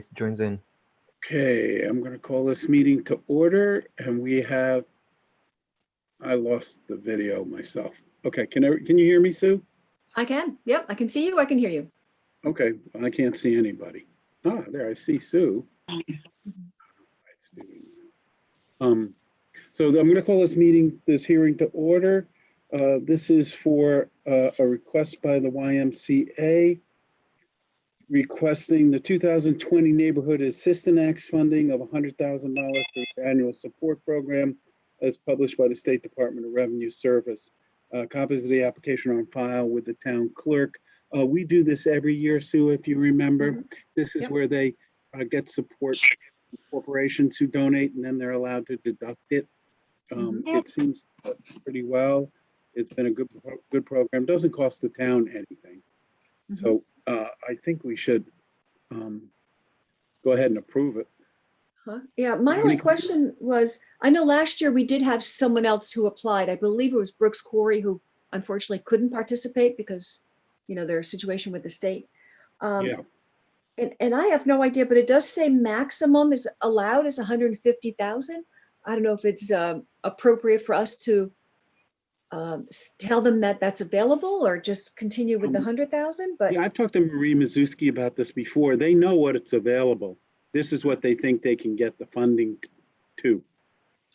joins in. Okay, I'm going to call this meeting to order, and we have, I lost the video myself. Okay, can you hear me, Sue? I can. Yep, I can see you. I can hear you. Okay, I can't see anybody. Ah, there, I see Sue. So I'm going to call this hearing to order. This is for a request by the YMCA requesting the 2020 Neighborhood Assistance Act funding of $100,000 for the annual support program as published by the State Department of Revenue Service. Copies of the application are on file with the town clerk. We do this every year, Sue, if you remember. This is where they get support from corporations who donate, and then they're allowed to deduct it. It seems pretty well. It's been a good program. Doesn't cost the town anything. So I think we should go ahead and approve it. Yeah, my only question was, I know last year we did have someone else who applied. I believe it was Brooks Corey, who unfortunately couldn't participate because, you know, their situation with the state. Yeah. And I have no idea, but it does say maximum is allowed is 150,000. I don't know if it's appropriate for us to tell them that that's available or just continue with the 100,000. But yeah, I've talked to Marie Mazuski about this before. They know what it's available. This is what they think they can get the funding to.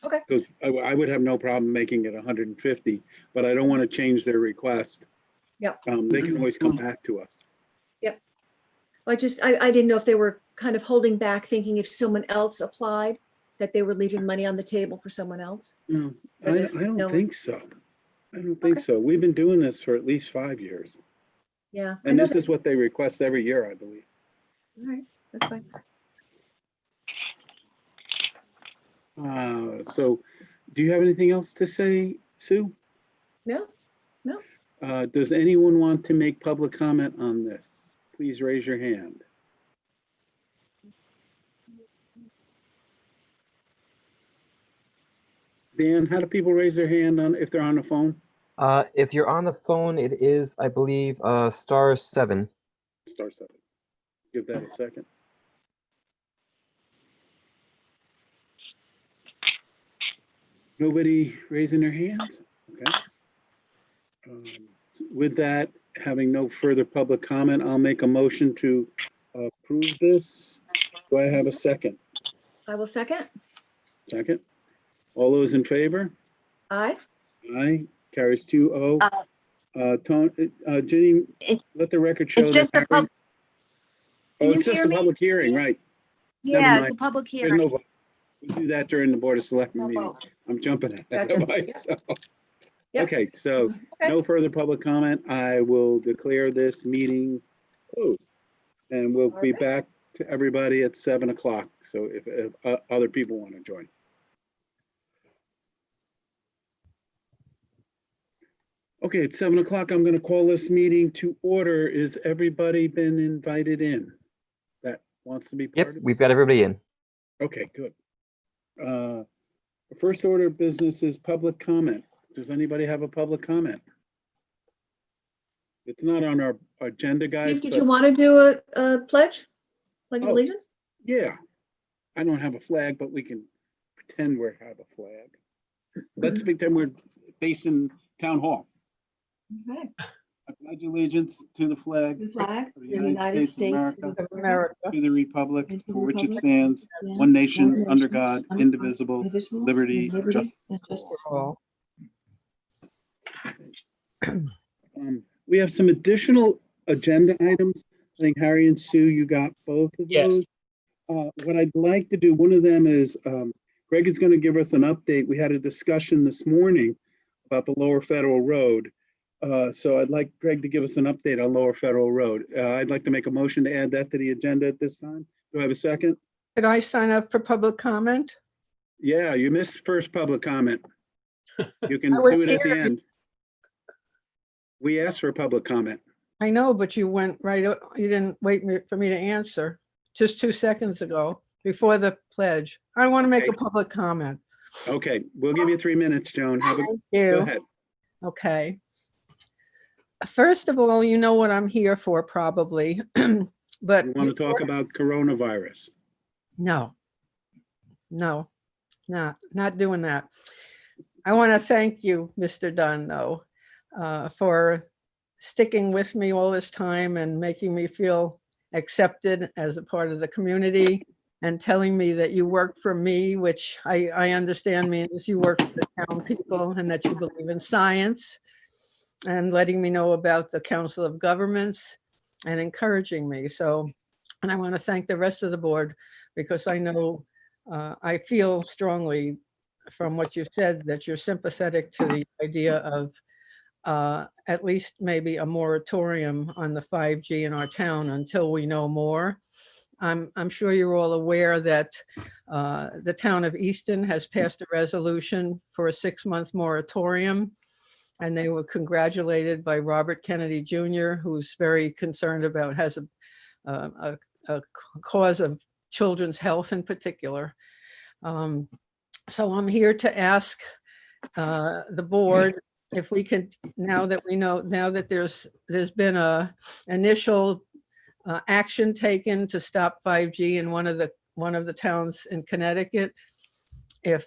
Okay. Because I would have no problem making it 150, but I don't want to change their request. Yep. They can always come back to us. Yep. I didn't know if they were kind of holding back, thinking if someone else applied, that they were leaving money on the table for someone else. No, I don't think so. I don't think so. We've been doing this for at least 5 years. Yeah. And this is what they request every year, I believe. All right, that's fine. So do you have anything else to say, Sue? No. Does anyone want to make public comment on this? Please raise your hand. Dan, how do people raise their hand if they're on the phone? If you're on the phone, it is, I believe, *7. *7. Give that a second. Nobody raising their hands? Okay. With that, having no further public comment, I'll make a motion to approve this. Do I have a second? I will second. Second. All those in favor? Aye. Aye. Carries 2-0. Jenny, let the record show that. Oh, it's just a public hearing, right? Yeah, it's a public There's hearing. no vote. We do that during the Board of Selectmen meeting. I'm jumping ahead Gotcha. of myself. Yep. Okay, so no further public comment. I will declare this meeting closed. And we'll be back to everybody at 7 o'clock. So if other people want to join. Okay, it's 7 o'clock. I'm going to call this meeting to order. Is everybody been invited in that wants to be part Yep, of it? we've got everybody in. Okay, good. The first order of business is public comment. Does anybody have a public comment? It's not on our agenda, guys. Steve, did you want to do a pledge? Pledge of Oh. allegiance? Yeah. I don't have a flag, but we can pretend we have a flag. Let's pretend we're facing town hall. Okay. I pledge allegiance to the flag The flag of of the United States of America, to the republic and to the for which it republic stands, stands one nation, under nation, God, under indivisible, indivisible, liberty, with justice. and justice for all. We have some additional agenda items. I think Harry and Sue, you got both of those. What I'd like to do, one of them is Greg is going to give us an update. We had a discussion this morning about the Lower Federal Road. So I'd like Greg to give us an update on Lower Federal Road. I'd like to make a motion to add that to the agenda at this time. Do I have a second? Could I sign up for public comment? Yeah, you missed first public comment. You can I was do it at the here. end. We asked for public comment. I know, but you went right, you didn't wait for me to answer just 2 seconds ago before the pledge. I want to make a Okay. public comment. Okay, we'll give you 3 minutes, Joan. Thank Go you. ahead. Okay. First of all, you know what I'm here for probably. But You want to talk about coronavirus? no, not doing that. I want to thank you, Mr. Dunn, though, for sticking with me all this time and making me feel accepted as a part of the community, and telling me that you work for me, which I understand means you work for the town people and that you believe in science, and letting me know about the Council of Governments and encouraging me. So, and I want to thank the rest of the board, because I know, I feel strongly from what you said that you're sympathetic to the idea of at least maybe a moratorium on the 5G in our town until we know more. I'm sure you're all aware that the town of Easton has passed a resolution for a 6-month moratorium, and they were congratulated by Robert Kennedy Jr., who's very concerned about, has a cause of children's health in particular. So I'm here to ask the board if we could, now that we know, now that there's been a initial action taken to stop 5G in one of the towns in Connecticut, if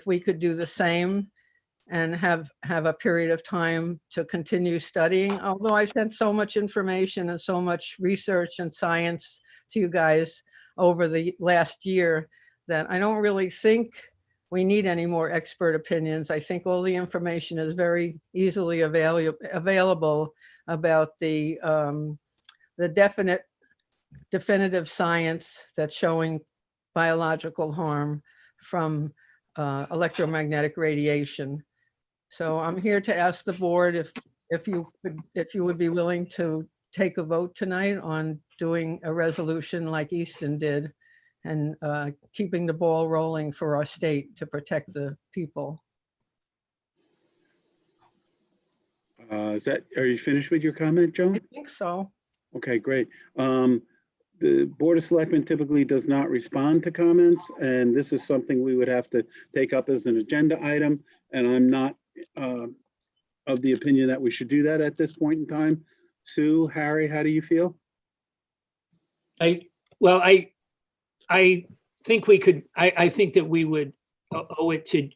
we could do the same and have a period of time to continue studying. Although I've sent so much information and so much research and science to you guys over the last year that I don't really think we need any more expert opinions. I think all the information is very easily available about the definitive science that's showing biological harm from electromagnetic radiation. So I'm here to ask the board if you would be willing to take a vote tonight on doing a resolution like Easton did, and keeping the ball rolling for our state to protect the people. Are you finished with your comment, Joan? I think so. Okay, great. The Board of Selectmen typically does not respond to comments, and this is something we would have to take up as an agenda item. And I'm not of the opinion that we should do that at this point in time. Sue, Harry, how do you feel? I think we could, I think that we would owe it to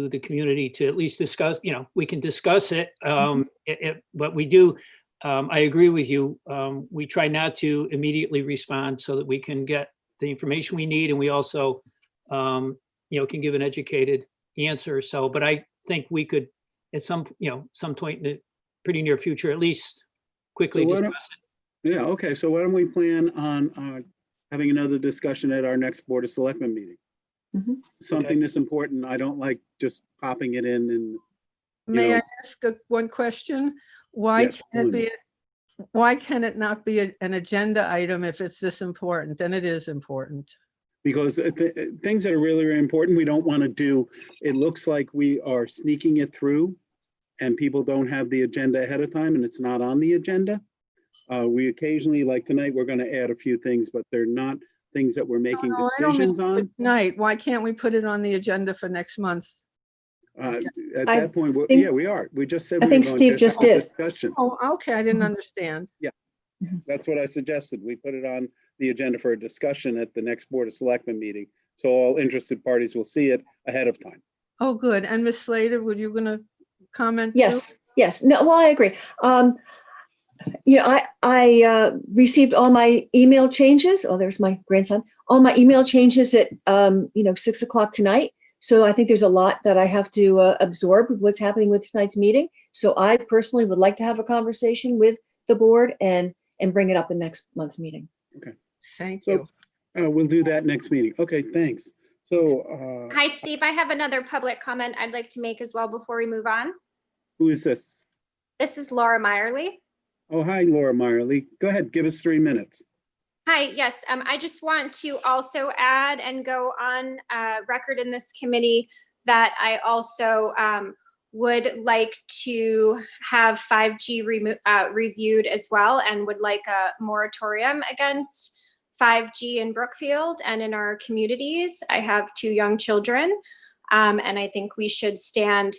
the community to at least discuss, we can discuss it. But we do, I agree with you. We try not to immediately respond so that we can get the information we need, and we also, can give an educated answer. So, but I think we could at some point in the pretty near future, at least quickly So discuss it. Yeah, okay. So why don't we plan on having another discussion at our next Board of Selectmen meeting? Something this important, I don't like just popping it in and. May I ask one question? Why Yes, can it be? Why can it not be an agenda item if it's this important? And it is important. Because things that are really, really important, we don't want to do. It looks like we are sneaking it through and people don't have the agenda ahead of time and it's not on the agenda. We occasionally, like tonight, we're going to add a few things, but they're not things that we're making decisions on. Tonight, why can't we put it on the agenda for next month? At that point, we are. We just said. I think Steve just did. Discussion. Oh, okay, I didn't understand. That's what I suggested. We put it on the agenda for a discussion at the next Board of Selectmen meeting. So all interested parties will see it ahead of time. Oh, good. And Ms. Slater, were you going to comment? Yes, yes. No, well, I agree. I received all my email changes. Oh, there's my grandson. All my email changes at 6 o'clock tonight. So I think there's a lot that I have to absorb with what's happening with tonight's meeting. So I personally would like to have a conversation with the board and bring it up in next month's meeting. Okay. Thank you. We'll do that next meeting. Okay, thanks. So. Hi, Steve. I have another public comment I'd like to make as well before we move on. Who is this? This is Laura Meyerly. Oh, hi, Laura Meyerly. Go ahead, give us 3 minutes. Hi, yes. I just want to also add and go on record in this committee that I also would like to have 5G reviewed as well, and would like a moratorium against 5G in Brookfield and in our communities. I have 2 young children, and I think we should stand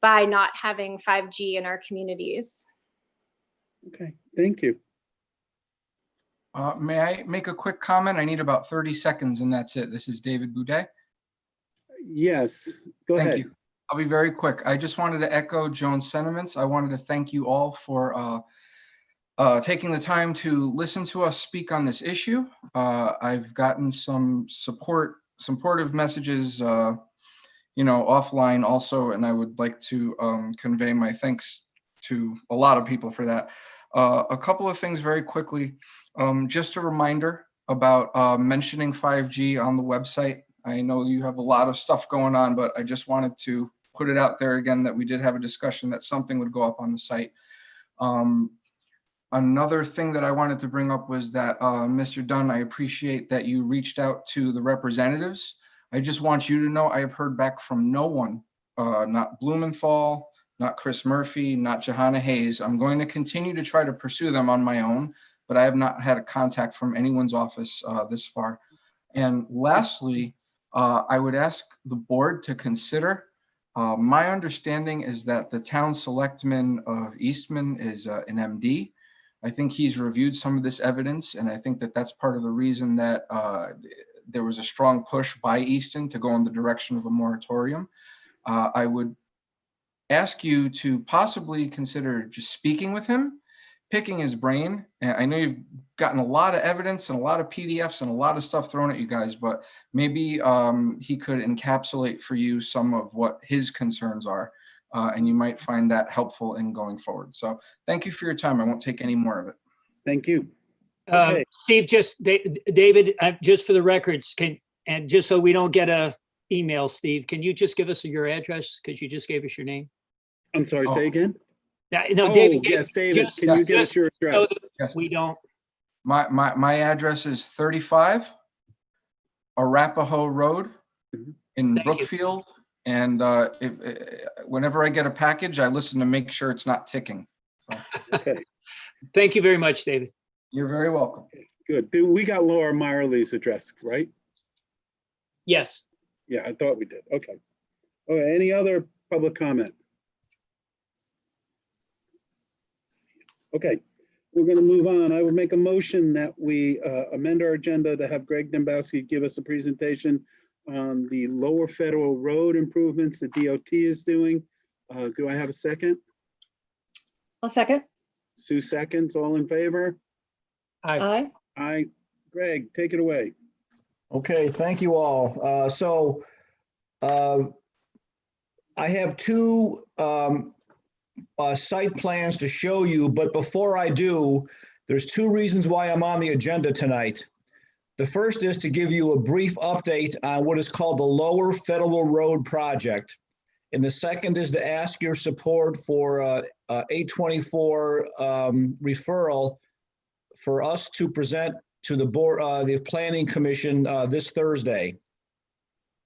by not having 5G in our communities. Okay, thank you. May I make a quick comment? I need about 30 seconds and that's it. This is David Boudet. Yes, go Thank ahead. you. I'll be very quick. I just wanted to echo Joan's sentiments. I wanted to thank you all for taking the time to listen to us speak on this issue. I've gotten some supportive messages, offline also, and I would like to convey my thanks to a lot of people for that. A couple of things very quickly. Just a reminder about mentioning 5G on the website. I know you have a lot of stuff going on, but I just wanted to put it out there again that we did have a discussion that something would go up on the site. Another thing that I wanted to bring up was that, Mr. Dunn, I appreciate that you reached out to the representatives. I just want you to know I have heard back from no one, not Blumenthal, not Chris Murphy, not Johanna Hayes. I'm going to continue to try to pursue them on my own, but I have not had a contact from anyone's office this far. And lastly, I would ask the board to consider, my understanding is that the town selectman of Eastman is an MD. I think he's reviewed some of this evidence, and I think that that's part of the reason that there was a strong push by Easton to go in the direction of a moratorium. I would ask you to possibly consider just speaking with him, picking his brain. And I know you've gotten a lot of evidence and a lot of PDFs and a lot of stuff thrown at you guys, but maybe he could encapsulate for you some of what his concerns are. And you might find that helpful in going forward. So thank you for your time. I won't take any more of it. Thank you. Okay. Steve, David, just for the records, and just so we don't get a email, Steve, can you just give us your address? Because you just gave us your name. I'm sorry, say again? No, Oh, David. yes, David, just- can you give us just your so address? that Yes. we don't, My address is 35 Arapahoe Road in Thank you. Brookfield. And whenever I get a package, I listen to make sure it's not ticking. So, Okay, thank you very much, David. you're very welcome. good. We got Laura Meyerly's address, right? Yes. Yeah, I thought we did. Okay. All right, any other public comment? Okay, we're going to move on. I will make a motion that we amend our agenda to have Greg Dembowski give us a presentation on the lower federal road improvements the DOT is doing. Do I have a second? I'll second. Sue seconds, all in favor? Aye. Aye. Greg, take it away. Okay, thank you all. I have two site plans to show you, but before I do, there's two reasons why I'm on the agenda tonight. The first is to give you a brief update on what is called the Lower Federal Road Project. And the second is to ask your support for 824 referral for us to present to the board, the Planning Commission this Thursday.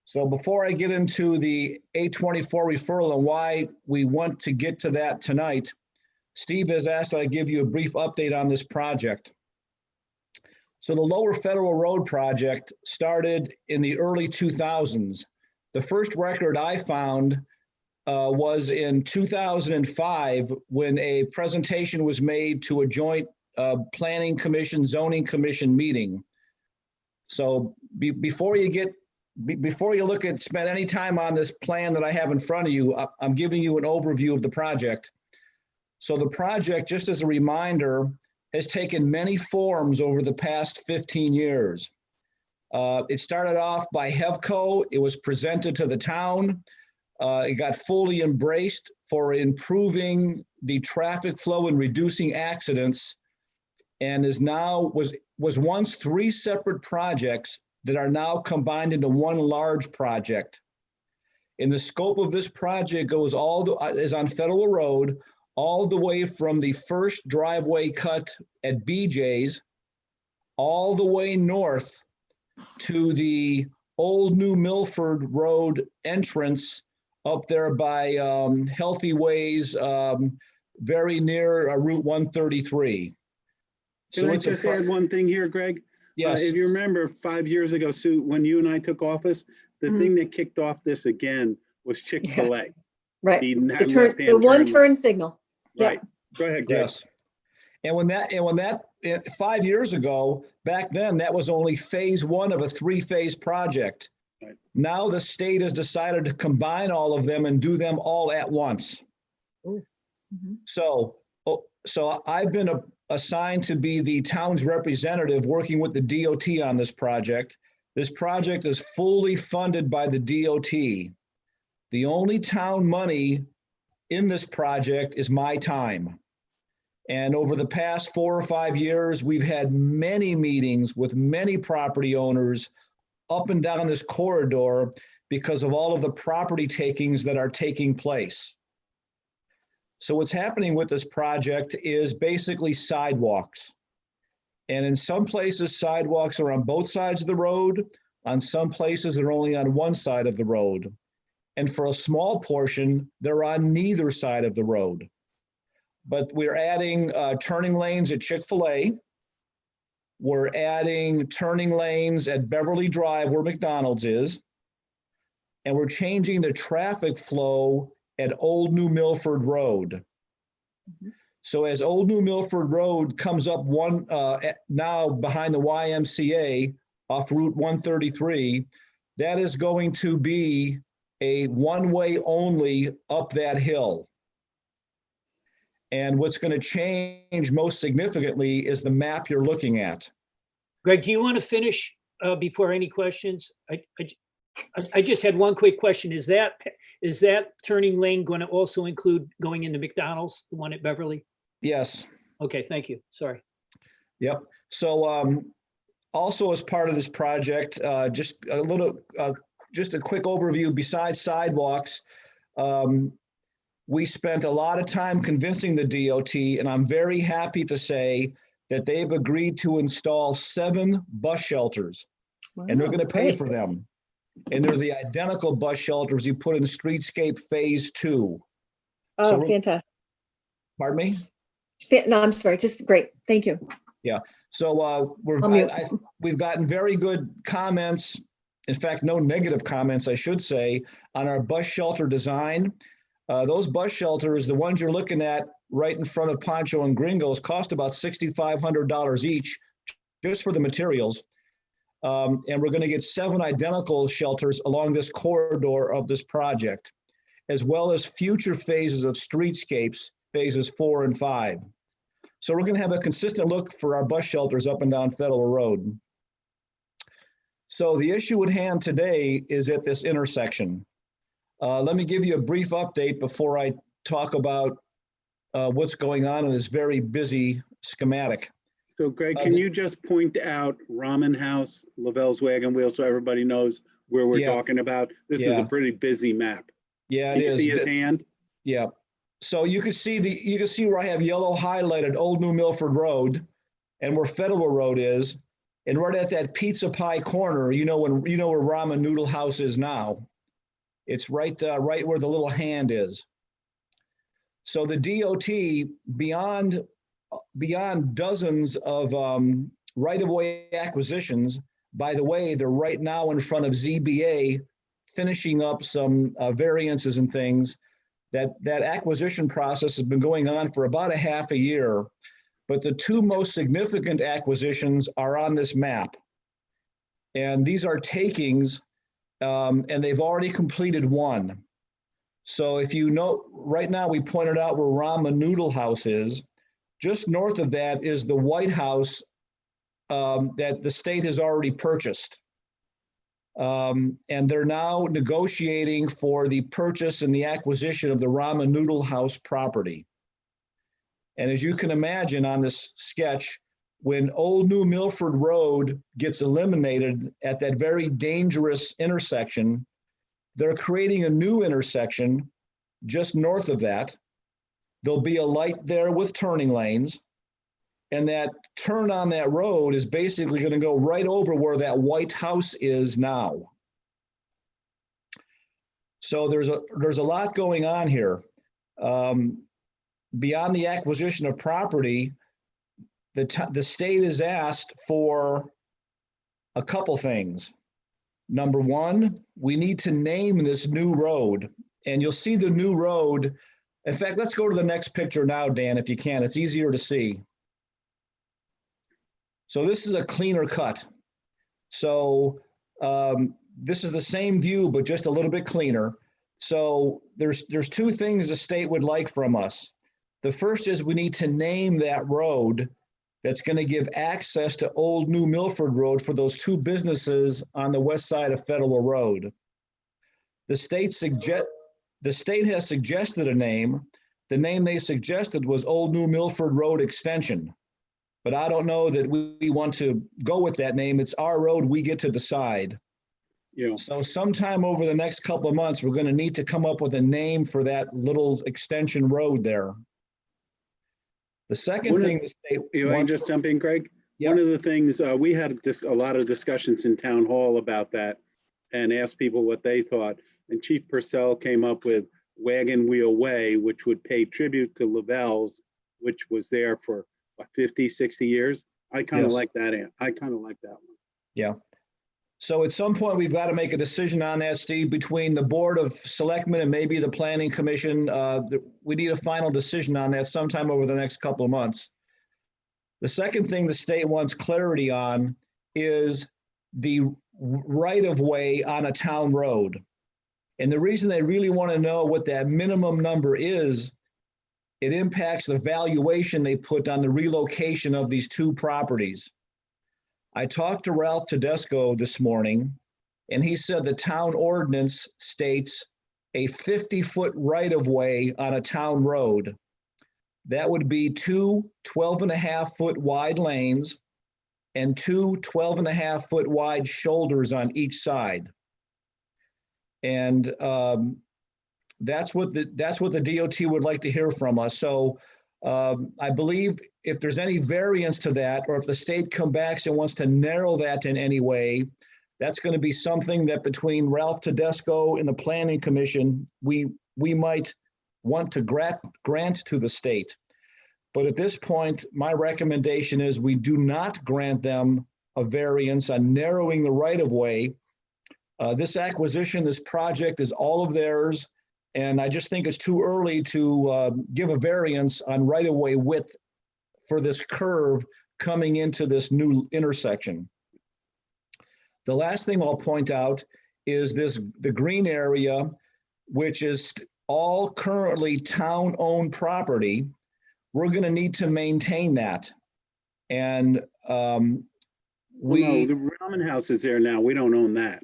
So before I get into the 824 referral and why we want to get to that tonight, Steve has asked that I give you a brief update on this project. So the Lower Federal Road Project started in the early 2000s. The first record I found was in 2005 when a presentation was made to a joint Planning Commission, Zoning Commission meeting. So before you spend any time on this plan that I have in front of you, I'm giving you an overview of the project. So the project, just as a reminder, has taken many forms over the past 15 years. It started off by HEVCO. It was presented to the town. It got fully embraced for improving the traffic flow and reducing accidents, and was once three separate projects that are now combined into one large project. And the scope of this project goes is on Federal Road, all the way from the first driveway cut at BJ's, all the way north to the old New Milford Road entrance up there by Healthy Ways, very near Route 133. Can I just add one thing here, Greg? Yes. If you remember 5 years ago, Sue, when you and I took office, the thing that kicked off this again was Chick-fil-A. Right. The The one turn signal. Right. Go ahead, Greg. Yes. And when 5 years ago, back then, that was only phase one of a 3-phase project. Right. Now the state has decided to combine all of them and do them all at once. Mhm. So I've been assigned to be the town's representative working with the DOT on this project. This project is fully funded by the DOT. The only town money in this project is my time. And over the past 4 or 5 years, we've had many meetings with many property owners up and down this corridor because of all of the property takings that are taking place. So what's happening with this project is basically sidewalks. And in some places, sidewalks are on both sides of the road. On some places, they're only on one side of the road. And for a small portion, they're on neither side of the road. But we're adding turning lanes at Chick-fil-A. We're adding turning lanes at Beverly Drive where McDonald's is. And we're changing the traffic flow at Old New Milford Road. So as Old New Milford Road comes up now behind the YMCA off Route 133, that is going to be a one-way only up that hill. And what's going to change most significantly is the map you're looking at. Greg, do you want to finish before any questions? I just had one quick question. Is that turning lane going to also include going into McDonald's, the one at Beverly? Yes. Okay, thank you. Sorry. Yep. So also as part of this project, just a quick overview. Besides sidewalks, we spent a lot of time convincing the DOT, and I'm very happy to say that they've agreed to install 7 bus shelters, and they're going to pay for them. And they're the identical bus shelters you put in Streetscape Phase 2. Oh, fantastic. Pardon me? No, I'm sorry. Just great. Thank you. Yeah. So we've gotten very good comments. In fact, no negative comments, I should say, on our bus shelter design. Those bus shelters, the ones you're looking at right in front of Pancho and Gringos, cost about $6,500 each just for the materials. And we're going to get 7 identical shelters along this corridor of this project, as well as future phases of streetscapes, phases 4 and 5. So we're going to have a consistent look for our bus shelters up and down Federal Road. So the issue at hand today is at this intersection. Let me give you a brief update before I talk about what's going on in this very busy schematic. So Greg, can you just point out Ramen House, Lavelle's Wagon Wheel, so everybody knows where we're talking about? This is a pretty busy map. Yeah, it is. Can you see his hand? Yeah. So you can see where I have yellow highlighted Old New Milford Road and where Federal Road is. And right at that pizza pie corner, you know where Ramen Noodle House is now. It's right where the little hand is. So the DOT, beyond dozens of right-of-way acquisitions, by the way, they're right now in front of ZBA, finishing up some variances and things. That acquisition process has been going on for about a half a year, but the 2 most significant acquisitions are on this map. And these are takings, and they've already completed 1. So if you know, right now we pointed out where Ramen Noodle House is. Just north of that is the White House that the state has already purchased. And they're now negotiating for the purchase and the acquisition of the Ramen Noodle House property. And as you can imagine on this sketch, when Old New Milford Road gets eliminated at that very dangerous intersection, they're creating a new intersection just north of that. There'll be a light there with turning lanes. And that turn on that road is basically going to go right over where that White House is now. So there's a lot going on here. Beyond the acquisition of property, the state is asked for a couple things. Number 1, we need to name this new road, and you'll see the new road. In fact, let's go to the next picture now, Dan, if you can. It's easier to see. So this is a cleaner cut. So this is the same view, but just a little bit cleaner. So there's two things the state would like from us. The first is we need to name that road that's going to give access to Old New Milford Road for those two businesses on the west side of Federal Road. The state has suggested a name. The name they suggested was Old New Milford Road Extension. But I don't know that we want to go with that name. It's our road, we get to decide. Yeah. So sometime over the next couple of months, we're going to need to come up with a name for that little extension road there. The second thing the state You want wants, to just jump in, Greg? Yep. One of the things, we had a lot of discussions in town hall about that and asked people what they thought. And Chief Purcell came up with Wagon Wheel Way, which would pay tribute to Lavelle's, which was there for what, 50, 60 years. I kind of Yes. like that. I kind of like that one. yeah. So at some point, we've got to make a decision on that, Steve, between the Board of Selectmen and maybe the Planning Commission. We need a final decision on that sometime over the next couple of months. The second thing the state wants clarity on is the right-of-way on a town road. And the reason they really want to know what that minimum number is, it impacts the valuation they put on the relocation of these two properties. I talked to Ralph Tedesco this morning, and he said the town ordinance states a 50-foot right-of-way on a town road. That would be two 12.5-foot wide lanes and two 12.5-foot wide shoulders on each side. And that's what the DOT would like to hear from us. So I believe if there's any variance to that, or if the state comes back and wants to narrow that in any way, that's going to be something that between Ralph Tedesco and the Planning Commission, we might want to grant to the state. But at this point, my recommendation is we do not grant them a variance on narrowing the right-of-way. This acquisition, this project is all of theirs. And I just think it's too early to give a variance on right-of-way width for this curve coming into this new intersection. The last thing I'll point out is the green area, which is all currently town-owned property. We're going to need to maintain that. And No, the Ramen House is there now. We don't own that.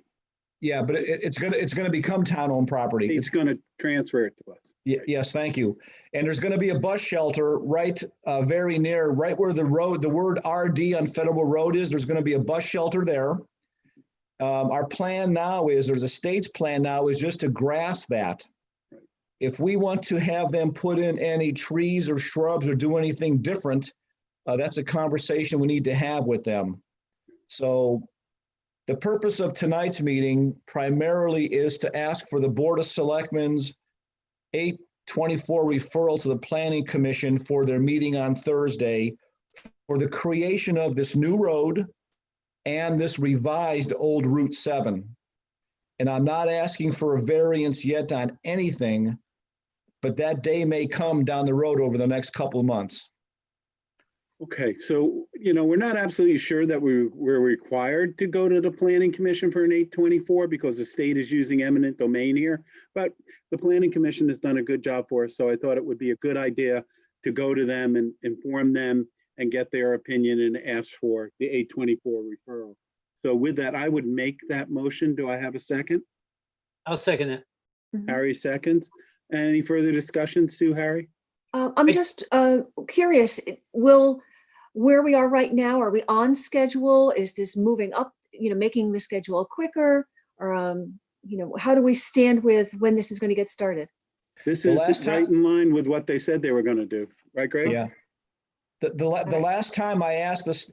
Yeah, but it's gonna become town-owned property. It's going to transfer it to us. Yes, thank you. And there's going to be a bus shelter right very near, right where the word RD on Federal Road is. There's going to be a bus shelter there. Our plan now is, there's a state's plan now is just to grass that. If we want to have them put in any trees or shrubs or do anything different, that's a conversation we need to have with them. So the purpose of tonight's meeting primarily is to ask for the Board of Selectmen's 8/24 referral to the Planning Commission for their meeting on Thursday for the creation of this new road and this revised old Route 7. And I'm not asking for a variance yet on anything, but that day may come down the road over the next couple of months. Okay, so, we're not absolutely sure that we're required to go to the Planning Commission for an 8/24 because the state is using eminent domain here, but the Planning Commission has done a good job for us, so I thought it would be a good idea to go to them and inform them and get their opinion and ask for the 8/24 referral. So with that, I would make that motion. Do I have a second? I'll second it. Harry seconds. Any further discussion, Sue, Harry? I'm just curious, where we are right now, are we on schedule? Is this moving up, making the schedule quicker? Or, how do we stand with when this is going to get started? This The is last right time- in line with what they said they were going to do. Right, Greg? Yeah. The last time I asked this,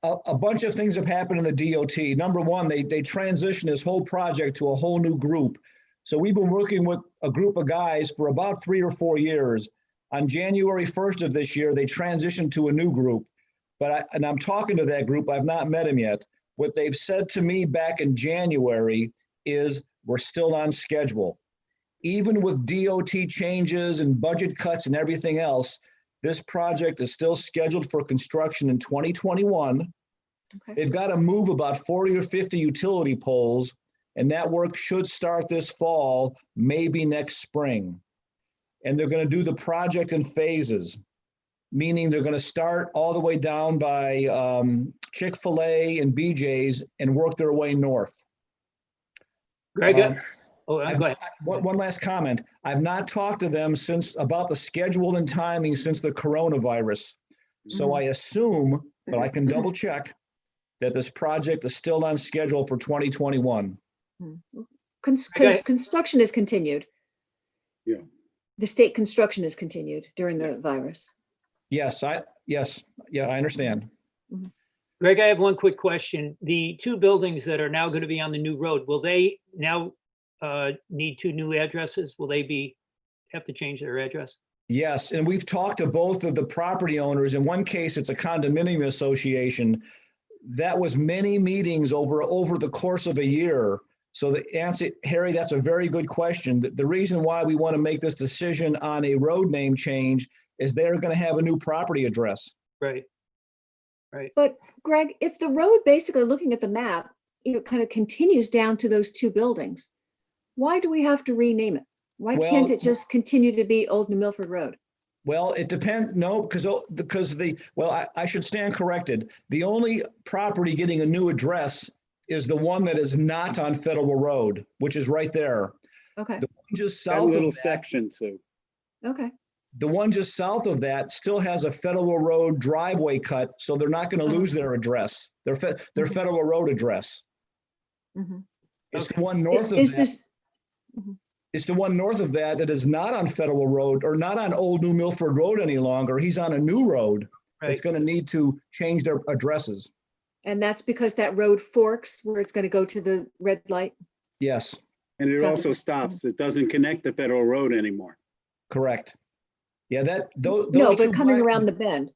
a bunch of things have happened in the DOT. Number one, they transitioned this whole project to a whole new group. So we've been working with a group of guys for about 3 or 4 years. On January 1st of this year, they transitioned to a new group. And I'm talking to that group. I've not met them yet. What they've said to me back in January is we're still on schedule. Even with DOT changes and budget cuts and everything else, this project is still scheduled for construction in 2021. Okay. They've got to move about 40 or 50 utility poles, and that work should start this fall, maybe next spring. And they're going to do the project in phases, meaning they're going to start all the way down by Chick-fil-A and BJ's and work their way north. Greg, Um, go ahead. One last comment. I've not talked to them since about the schedule and timing since the coronavirus. So I assume, but I can double check, that this project is still on schedule for 2021. Construction is continued. Yeah. The state construction is continued during the virus. Yes, I understand. Greg, I have one quick question. The two buildings that are now going to be on the new road, will they now need two new addresses? Will they have to change their address? Yes, and we've talked to both of the property owners. In one case, it's a condominium association. That was many meetings over the course of a year. So the answer, Harry, that's a very good question. The reason why we want to make this decision on a road name change is they're going to have a new property address. Right. But Greg, if the road, basically looking at the map, kind of continues down to those two buildings, why do we have to rename it? Why can't it just continue to be Old New Milford Road? Well, it depends. No, because I should stand corrected. The only property getting a new address is the one that is not on Federal Road, which is right there. Okay. The one just That south little of that, section, Sue. Okay. the one just south of that still has a Federal Road driveway cut, so they're not going to lose their address. Their Federal Road address. Mhm. It's the one north of Is that. this? It's the one north of that is not on Federal Road or not on Old New Milford Road any longer. He's on a new road. It's Right. going to need to change their addresses. And that's because that road forks where it's going to go to the red light? Yes, And it Copy. also stops. It doesn't connect the Federal Road anymore. correct. Yeah, those No, two but coming black- around the bend.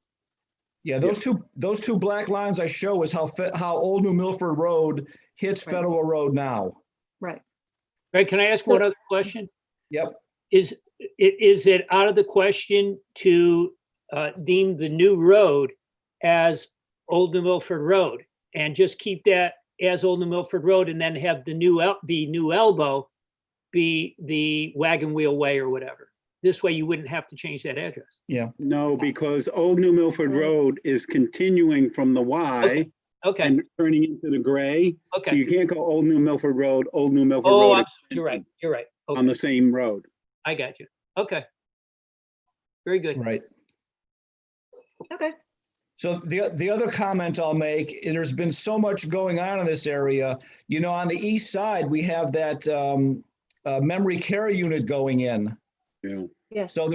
Yeah, those two black lines I show is how Old New Milford Road hits Right. Federal Road now. Right. Greg, can I ask one other question? Yep. Is it out of the question to deem the new road as Old New Milford Road and just keep that as Old New Milford Road and then have the new elbow be the Wagon Wheel Way or whatever? This way you wouldn't have to change that address. Yeah. No, because Old New Milford Road is continuing from the Y Okay, and turning into the gray. So okay. you can't go Old New Milford Road, Old New Milford Oh, Road you're right. on Okay, the same road. I got you. Okay. Very good. Right. Okay. So the other comment I'll make, there's been so much going on in this area. On the east side, we have that memory care unit going in. Yeah. Yes. So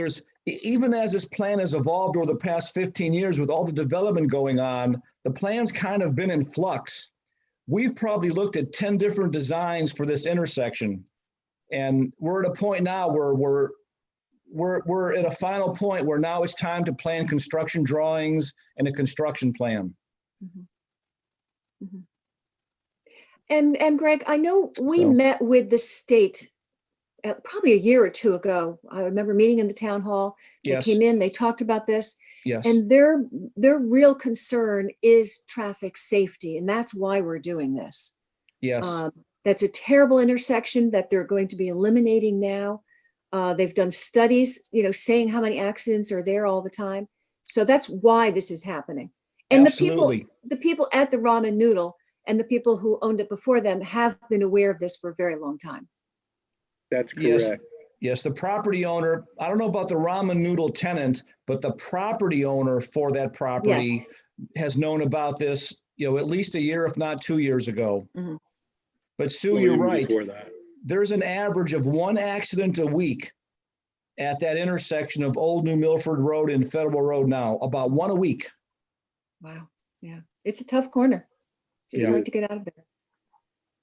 even as this plan has evolved over the past 15 years with all the development going on, the plan's kind of been in flux. We've probably looked at 10 different designs for this intersection. And we're at a point now where we're at a final point where now it's time to plan construction drawings and a construction plan. And Greg, I know we So- met with the state probably a year or two ago. I remember meeting in the town hall. They Yes, came in, they talked about this, yes, and their real concern is traffic safety, and that's why we're doing this. yes, That's a terrible intersection that they're going to be eliminating now. They've done studies, saying how many accidents are there all the time. So that's why this is happening. And absolutely. the people at the Ramen Noodle and the people who owned it before them have been aware of this for a very long time. That's Yes. correct. Yes, the property owner, I don't know about the ramen noodle tenant, but the property owner for that property has known about this, at least a year, if not 2 years ago. Mhm. But Sue, Well, you're even right. Before that. There's an average of one accident a week at that intersection of Old New Milford Road and Federal Road now, about one a week. Wow. Yeah. It's a tough corner. It's Yeah. hard to get out of there.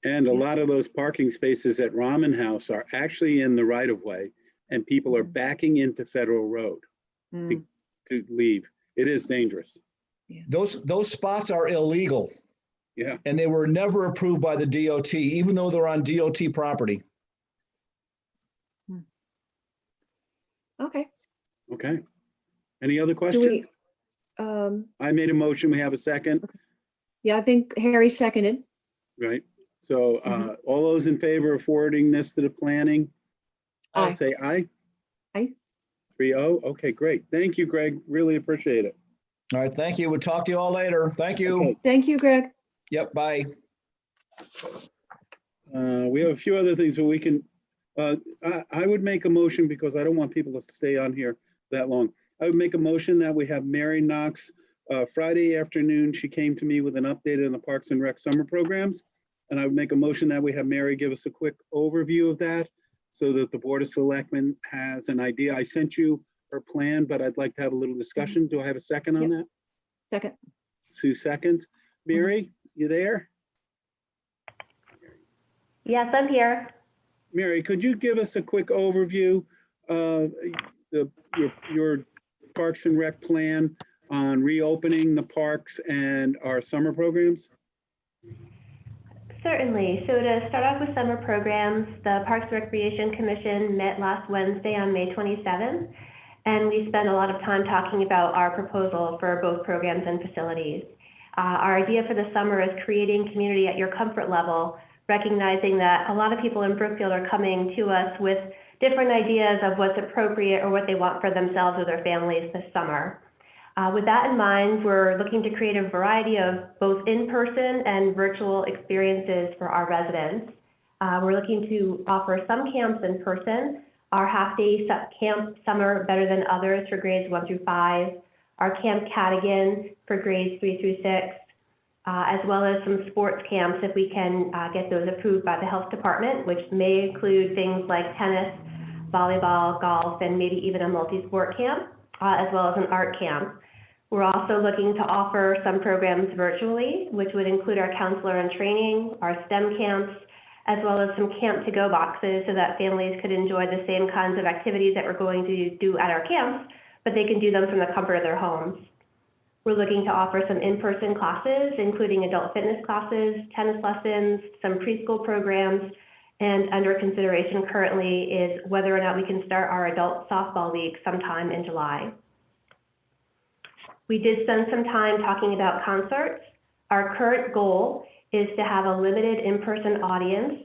And a Yeah. lot of those parking spaces at Ramen House are actually in the right of way, and people are backing into Federal Road Mm, to leave. It is dangerous. Those spots are illegal Yeah. and they were never approved by the DOT, even though they're on DOT property. Okay. Okay. Any other Do questions? we, I made a motion. We have a second. Yeah, I think Harry seconded. Right? So all those in favor of forwarding this to the planning? Aye. Say aye. Aye. 3-0. Okay, great. Thank you, Greg. Really appreciate it. All right, thank you. We'll talk to you all later. Thank you. Okay. Thank you, Greg. Yep, bye. We have a few other things that we can, I would make a motion because I don't want people to stay on here that long. I would make a motion that we have Mary Knox, Friday afternoon. She came to me with an update on the Parks and Rec summer programs. And I would make a motion that we have Mary give us a quick overview of that so that the Board of Selectmen has an idea. I sent you her plan, but I'd like to have a little discussion. Do I have a second on that? Second. Sue seconds. Mary, you there? Yes, I'm here. Mary, could you give us a quick overview of your Parks and Rec plan on reopening the parks and our summer programs? Certainly. So to start off with summer programs, the Parks and Recreation Commission met last Wednesday on May 27th, and we spent a lot of time talking about our proposal for both programs and facilities. Our idea for the summer is creating community at your comfort level, recognizing that a lot of people in Brookfield are coming to us with different ideas of what's appropriate or what they want for themselves or their families this summer. With that in mind, we're looking to create a variety of both in-person and virtual experiences for our residents. We're looking to offer some camps in person, our half-day camp Summer Better Than Others for grades 1 through 5, our Camp Cadigan for grades 3 through 6, as well as some sports camps if we can get those approved by the health department, which may include things like tennis, volleyball, golf, and maybe even a multi-sport camp, as well as an art camp. We're also looking to offer some programs virtually, which would include our counselor in training, our STEM camps, as well as some camp-to-go boxes so that families could enjoy the same kinds of activities that we're going to do at our camps, but they can do them from the comfort of their homes. We're looking to offer some in-person classes, including adult fitness classes, tennis lessons, some preschool programs, and under consideration currently is whether or not we can start our adult softball league sometime in July. We did spend some time talking about concerts. Our current goal is to have a limited in-person audience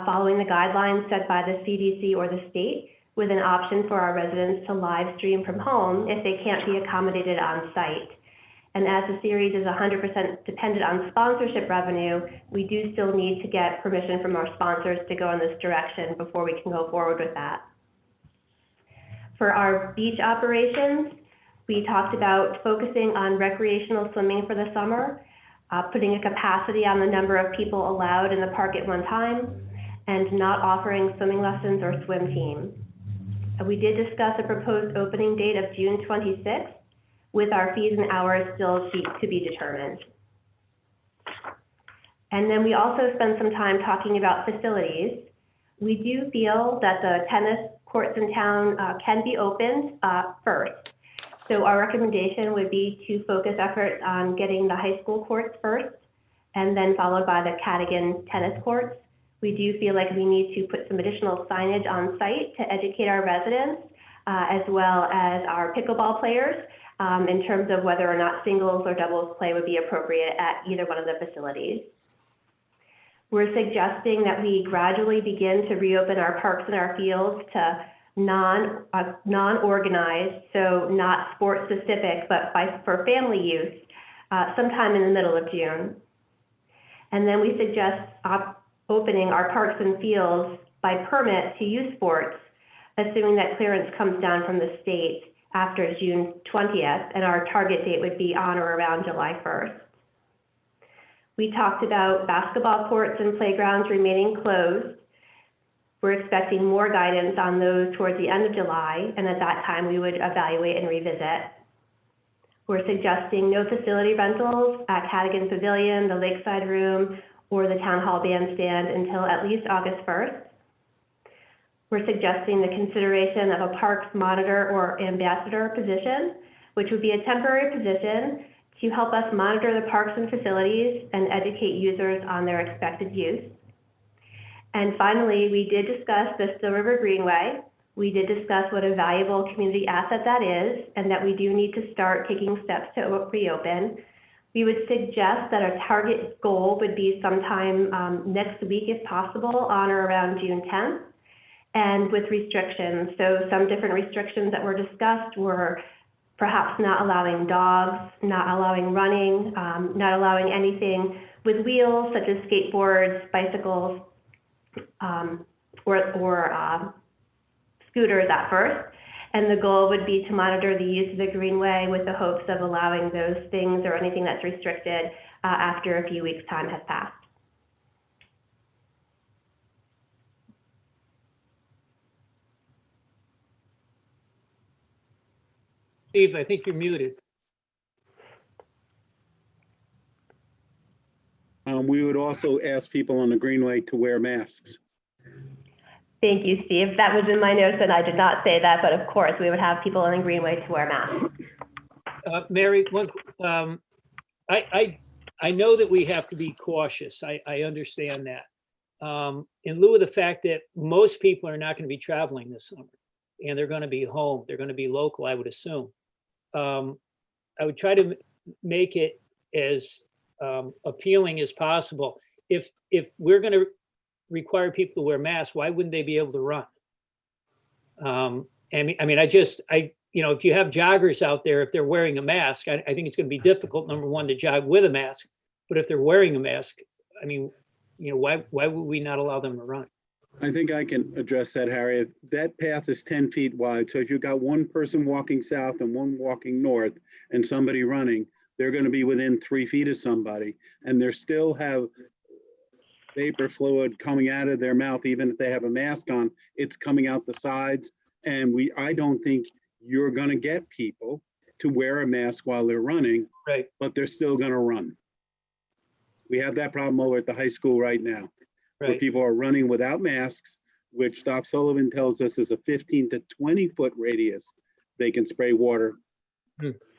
following the guidelines set by the CDC or the state, with an option for our residents to live stream from home if they can't be accommodated on site. And as the series is 100% dependent on sponsorship revenue, we do still need to get permission from our sponsors to go in this direction before we can go forward with that. For our beach operations, we talked about focusing on recreational swimming for the summer, putting a capacity on the number of people allowed in the park at one time, and not offering swimming lessons or swim teams. We did discuss a proposed opening date of June 26th, with our fees and hours still to be determined. And then we also spent some time talking about facilities. We do feel that the tennis courts in town can be opened first. So our recommendation would be to focus efforts on getting the high school courts first, and then followed by the Cadigan tennis courts. We do feel like we need to put some additional signage on site to educate our residents, as well as our pickleball players, in terms of whether or not singles or doubles play would be appropriate at either one of the facilities. We're suggesting that we gradually begin to reopen our parks and our fields to non-organized, so not sports specific, but for family use, sometime in the middle of June. And then we suggest opening our parks and fields by permit to use sports, assuming that clearance comes down from the state after June 20th, and our target date would be on or around July 1st. We talked about basketball courts and playgrounds remaining closed. We're expecting more guidance on those towards the end of July, and at that time we would evaluate and revisit. We're suggesting no facility rentals at Cadigan Pavilion, the Lakeside Room, or the Town Hall Bandstand until at least August 1st. We're suggesting the consideration of a parks monitor or ambassador position, which would be a temporary position to help us monitor the parks and facilities and educate users on their expected use. And finally, we did discuss the Still River Greenway. We did discuss what a valuable community asset that is, and that we do need to start taking steps to reopen. We would suggest that our target goal would be sometime next week, if possible, on or around June 10th, and with restrictions. So some different restrictions that were discussed were perhaps not allowing dogs, not allowing running, not allowing anything with wheels such as skateboards, bicycles, or scooters at first. And the goal would be to monitor the use of the Greenway with the hopes of allowing those things or anything that's restricted after a few weeks' time has passed. Steve, I think you're muted. We would also ask people on the Greenway to wear masks. Thank you, Steve. That was in my notes and I did not say that, but of course we would have people on the Greenway to wear masks. Mary, I know that we have to be cautious. I understand that. In lieu of the fact that most people are not going to be traveling this summer and they're going to be home, they're going to be local, I would assume. I would try to make it as appealing as possible. If we're going to require people to wear masks, why wouldn't they be able to run? I mean, if you have joggers out there, if they're wearing a mask, I think it's going to be difficult, number one, to jog with a mask. But if they're wearing a mask, I mean, why would we not allow them to run? I think I can address that, Harry. That path is 10 feet wide. So if you've got one person walking south and one walking north and somebody running, they're going to be within 3 feet of somebody, and they still have vapor fluid coming out of their mouth. Even if they have a mask on, it's coming out the sides. And I don't think you're going to get people to wear a mask while they're running, Right. but they're still going to run. We have that problem over at the high school right now, where Right. people are running without masks, which Doc Sullivan tells us is a 15 to 20 foot radius. They can spray water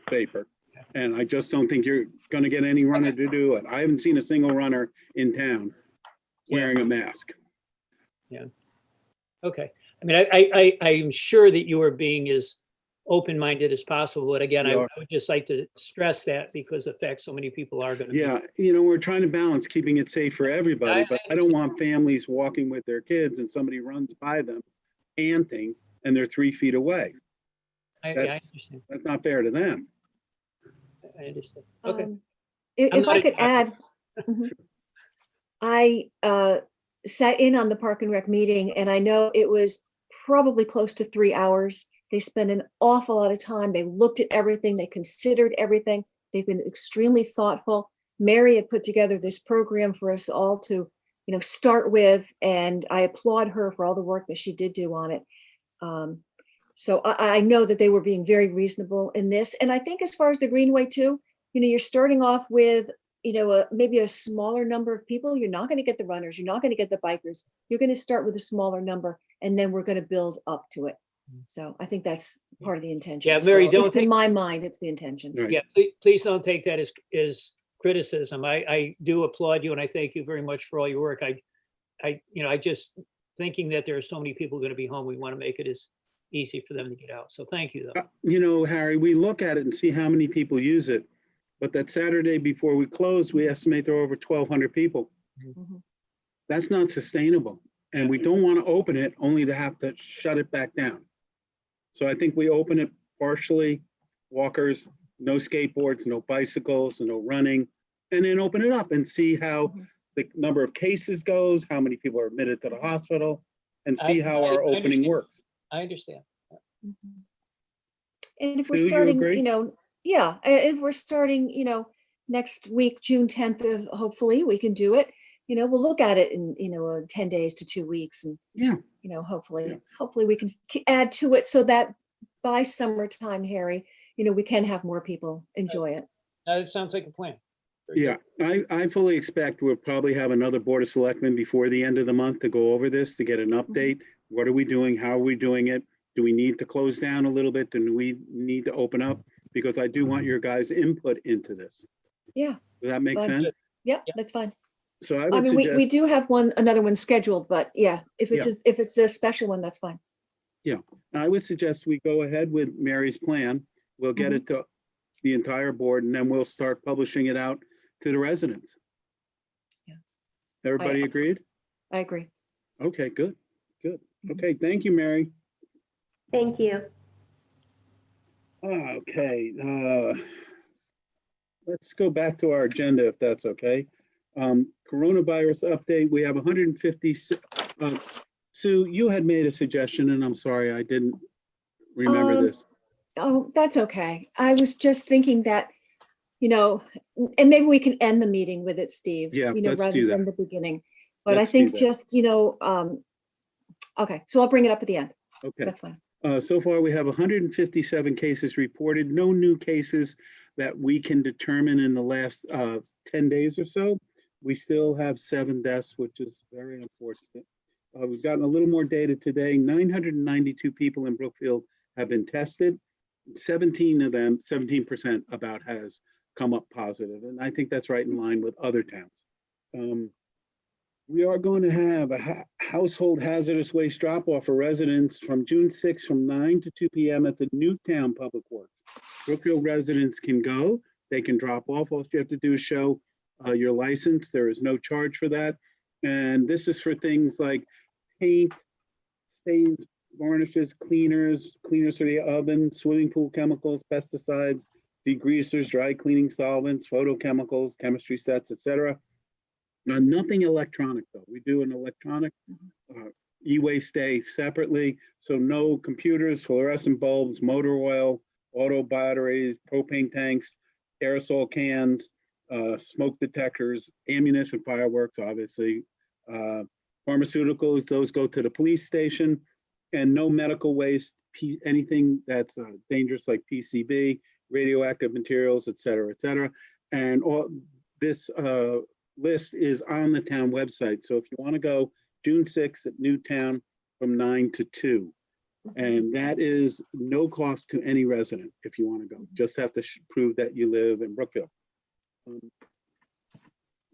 vapor. And I just don't think you're going to get any runner to do it. I haven't seen a single runner in town wearing a mask. Yeah. Okay. I mean, I'm sure that you are being as open-minded as possible. But again, I We are. would just like to stress that because of the fact so many people are going to. Yeah, we're trying to balance keeping it safe for everybody, but I don't want families walking with their kids and somebody runs by them panting and they're 3 feet away. I That's not fair to them. I understand. Okay. If not I a could doctor. add, I sat in on the Park and Rec meeting, and I know it was probably close to 3 hours. They spent an awful lot of time. They looked at everything. They considered everything. They've been extremely thoughtful. Mary had put together this program for us all to, start with, and I applaud her for all the work that she did do on it. So I know that they were being very reasonable in this. And I think as far as the Greenway too, you're starting off with, maybe a smaller number of people. You're not going to get the runners. You're not going to get the bikers. You're going to start with a smaller number, and then we're going to build up to it. So I think that's part of the intention. Yeah, as Mary, well. At don't least in think- my mind, it's the intention. Right. Yeah, please don't take that as criticism. I do applaud you and I thank you very much for all your work. I just thinking that there are so many people going to be home, we want to make it as easy for them to get out. So thank you though. Harry, we look at it and see how many people use it. But that Saturday before we close, we estimate there are over 1,200 people. Mhm. That's not sustainable. And we don't want to open it only to have to shut it back down. So I think we open it partially, walkers, no skateboards, no bicycles, no running, and then open it up and see how the number of cases goes, how many people are admitted to the hospital, and see how our I opening understand. works. I understand. And if we're Sue, you starting, agree? if we're starting, next week, June 10th, hopefully we can do it. We'll look at it in, 10 days to 2 weeks, and Yeah. hopefully we can add to it so that by summertime, Harry, we can have more people enjoy it. That sounds like a plan. Very Yeah, I fully expect we'll probably have another Board of Selectmen before the end of the month to go over this, to get an update. What are we doing? How are we doing it? Do we need to close down a little bit? Do we need to open up? Because I do want your guys' input into this. Yeah, Does that make Fine. sense? yeah, that's fine. So I I would mean, we suggest, do have another one scheduled, but yeah, if it's a special one, that's fine. I would suggest we go ahead with Mary's plan. We'll get it to the entire board, and then we'll start publishing it out to the residents. Yeah. Everybody agreed? I agree. Okay, good, good. Mhm. Okay, thank you, Mary. Thank you. Okay, let's go back to our agenda if that's okay. Coronavirus update, we have 150. Sue, you had made a suggestion, and I'm sorry, I didn't remember this. Oh, that's okay. I was just thinking that, and maybe we can end the meeting with it, Steve. Yeah, let's rather do than that. the beginning. But I Let's do think that. just, okay, so I'll bring it up at the end. Okay. That's fine. So far, we have 157 cases reported, no new cases that we can determine in the last 10 days or so. We still have 7 deaths, which is very unfortunate. We've gotten a little more data today. 992 people in Brookfield have been tested. 17 of them, 17% about has come up positive. And I think that's right in line with other towns. We are going to have a household hazardous waste drop-off for residents from June 6th from 9 to 2 p.m. at the Newtown Public Works. Brookfield residents can go, they can drop off. All you have to do is show your license. There is no charge for that. And this is for things like paint, stains, varnishes, cleaners for the oven, swimming pool chemicals, pesticides, degreasers, dry cleaning solvents, photochemicals, chemistry sets, etc. Nothing electronic though. We do an electronic e-waste day separately. So no computers, fluorescent bulbs, motor oil, auto batteries, propane tanks, aerosol cans, smoke detectors, ammunition, fireworks, obviously. Pharmaceuticals, those go to the police station, and no medical waste, anything that's dangerous like PCB, radioactive materials, et cetera, et cetera. And all this list is on the town website. So if you want to go June 6th at Newtown from 9 to 2. And that is no cost to any resident if you want to go. Just have to prove that you live in Brookfield.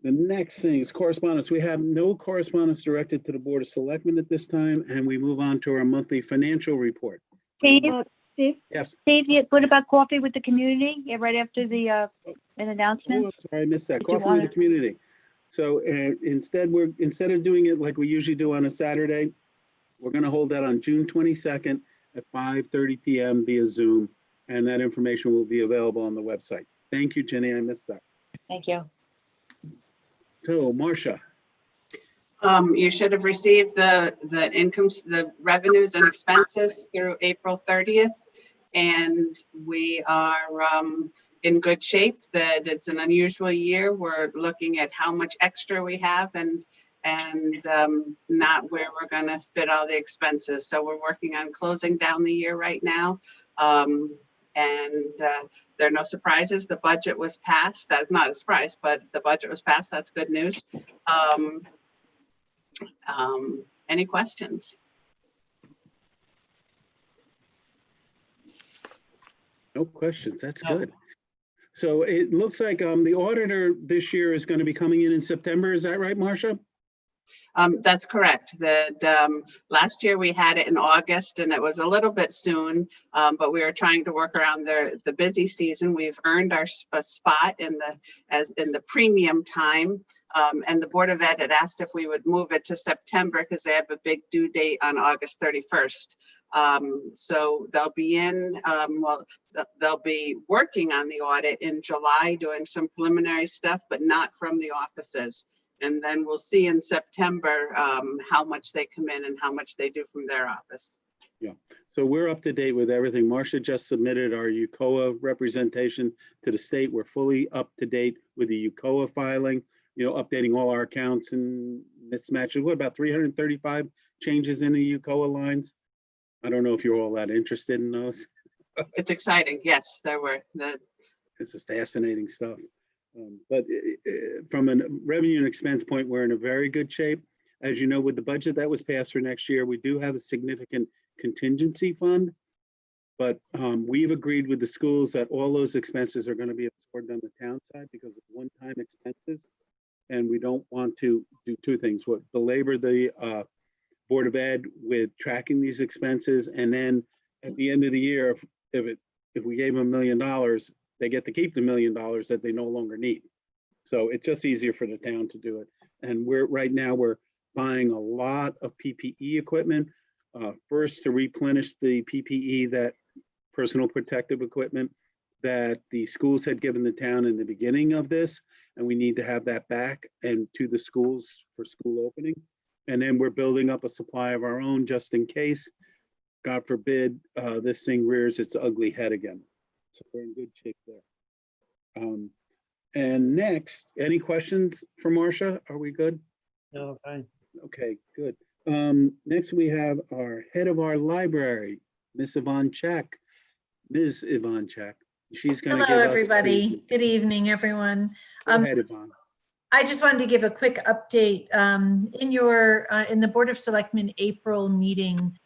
The next thing is correspondence. We have no correspondence directed to the Board of Selectmen at this time, and we move on to our monthly financial report. Steve, Steve? Yes. Steve, what about coffee with the community? Yeah, right after the an Oh, announcement. I'm sorry, I missed that. Did you Coffee with the wanna- community. So instead of doing it like we usually do on a Saturday, we're going to hold that on June 22nd at 5:30 p.m. via Zoom, and that information will be available on the website. Thank you, Jenny. I missed that. Thank you. So, Marcia. You should have received the incomes, the revenues and expenses through April 30th. And we are in good shape. That it's an unusual year. We're looking at how much extra we have and not where we're going to fit all the expenses. So we're working on closing down the year right now. There are no surprises. The budget was passed. That's not a surprise, but the budget was passed. That's good news. Any questions? No questions. That's No. good. So it looks like the auditor this year is going to be coming in September. Is that right, Marcia? That's correct. Last year we had it in August and it was a little bit soon, but we were trying to work around the busy season. We've earned our spot in the premium time. And the Board of Ed had asked if we would move it to September because they have a big due date on August 31st. So they'll be they'll be working on the audit in July, doing some preliminary stuff, but not from the offices. And then we'll see in September how much they come in and how much they do from their office. Yeah. So we're up to date with everything. Marcia just submitted our UCOA representation to the state. We're fully up to date with the UCOA filing, updating all our accounts and mismatches. What about 335 changes in the UCOA lines? I don't know if you're all that interested in those. It's exciting. Yes, there were. This is fascinating stuff. But from a revenue and expense point, we're in a very good shape. As you know, with the budget that was passed for next year, we do have a significant contingency fund. But we've agreed with the schools that all those expenses are going to be absorbed on the town side because of one-time expenses. And we don't want to do two things. Belabor the Board of Ed with tracking these expenses. And then at the end of the year, if we gave them $1 million, they get to keep the $1 million that they no longer need. So it's just easier for the town to do it. And right now we're buying a lot of PPE equipment. First to replenish the PPE, that personal protective equipment that the schools had given the town in the beginning of this. And we need to have that back and to the schools for school opening. And then we're building up a supply of our own just in case, God forbid, this thing rears its ugly head again. So we're in good shape there. And next, any questions for Marcia? Are we good? No, fine. Okay, good. Next we have our head of our library, Miss Yvonne Check. Ms. Yvonne Check. She's going to give Hello, us. everybody. Good evening, everyone. Go ahead, Yvonne. I just wanted to give a quick update. In the Board of Selectmen April meeting,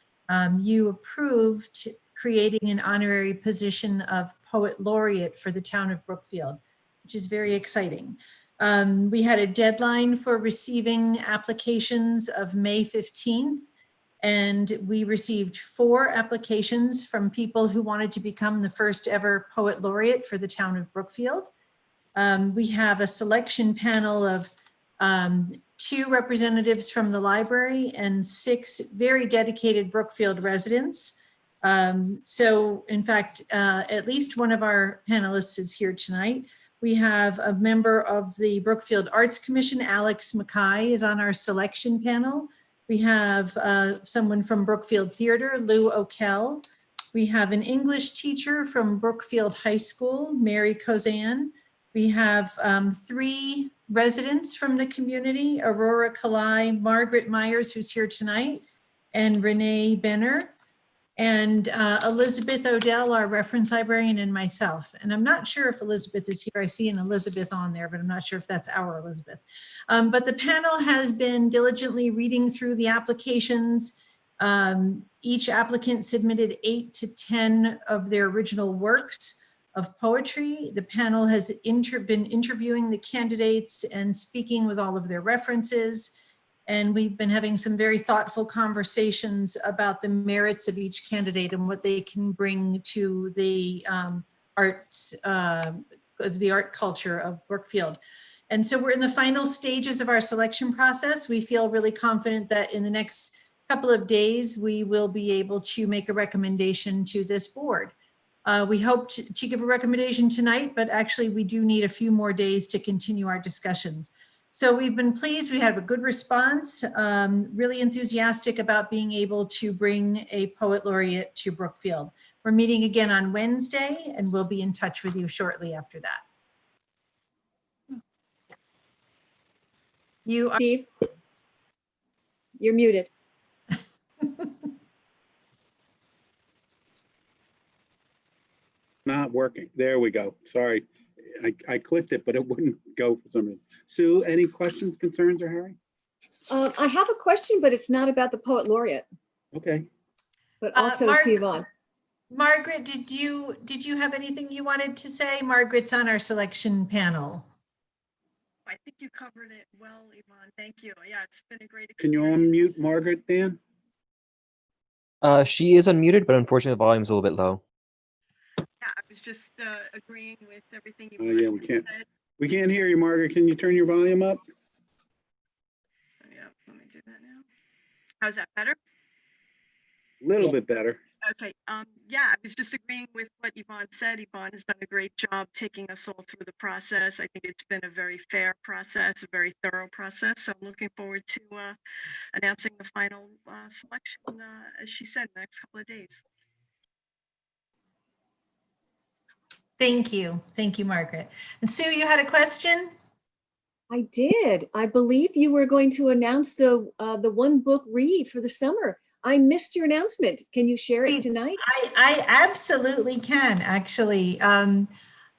you approved creating an honorary position of Poet Laureate for the town of Brookfield, which is very exciting. We had a deadline for receiving applications of May 15th, and we received 4 applications from people who wanted to become the first ever Poet Laureate for the town of Brookfield. We have a selection panel of 2 representatives from the library and 6 very dedicated Brookfield residents. So in fact, at least one of our panelists is here tonight. We have a member of the Brookfield Arts Commission, Alex Mackay, is on our selection panel. We have someone from Brookfield Theater, Lou O'Kell. We have an English teacher from Brookfield High School, Mary Kozan. We have 3 residents from the community, Aurora Kalai, Margaret Myers, who's here tonight, and Renee Benner, and Elizabeth Odell, our reference librarian, and myself. And I'm not sure if Elizabeth is here. I see an Elizabeth on there, but I'm not sure if that's our Elizabeth. But the panel has been diligently reading through the applications. Each applicant submitted 8 to 10 of their original works of poetry. The panel has been interviewing the candidates and speaking with all of their references. And we've been having some very thoughtful conversations about the merits of each candidate and what they can bring to the arts, the art culture of Brookfield. And so we're in the final stages of our selection process. We feel really confident that in the next couple of days, we will be able to make a recommendation to this board. We hope to give a recommendation tonight, but actually we do need a few more days to continue our discussions. So we've been pleased. We had a good response, really enthusiastic about being able to bring a Poet Laureate to Brookfield. We're meeting again on Wednesday, and we'll be in touch with you shortly after that. Steve, you're muted. Not working. There we go. Sorry. I clicked it, but it wouldn't go for some reason. Sue, any questions, concerns, or Harry? I have a question, but it's not about the Poet Laureate, Okay. but also to Yvonne. Margaret, did you have anything you wanted to say? Margaret's on our selection panel. I think you covered it well, Yvonne. Thank you. Yeah, it's been a great Can experience. you unmute Margaret, Dan? She is unmuted, but unfortunately the volume's a little bit low. Yeah, I was just agreeing with everything you Oh, yeah, we can't. said. We can't hear you, Margaret. Can you turn your volume up? Yeah, let me do that now. How's that better? A little bit better. Okay. Yeah, I was just agreeing with what Yvonne said. Yvonne has done a great job taking us all through the process. I think it's been a very fair process, a very thorough process. So I'm looking forward to announcing the final selection, as she said, in the next couple of days. Thank you. Thank you, Margaret. And Sue, you had a question? I did. I believe you were going to announce the one book read for the summer. I missed your announcement. Can you share it tonight? I absolutely can, actually.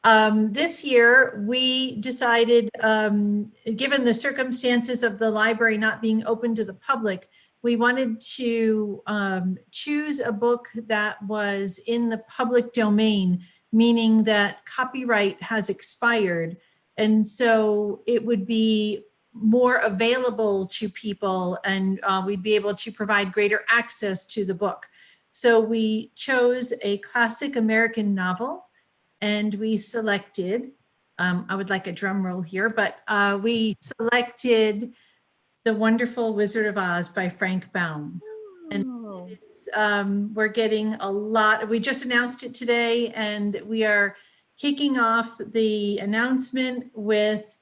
This year, we decided, given the circumstances of the library not being open to the public, we wanted to choose a book that was in the public domain, meaning that copyright has expired. And so it would be more available to people, and we'd be able to provide greater access to the book. So we chose a classic American novel, and we selected, I would like a drum roll here, but we selected The Wonderful Wizard of Oz by Frank Baum. And we're getting a lot. We just announced it today, and we are kicking off the announcement with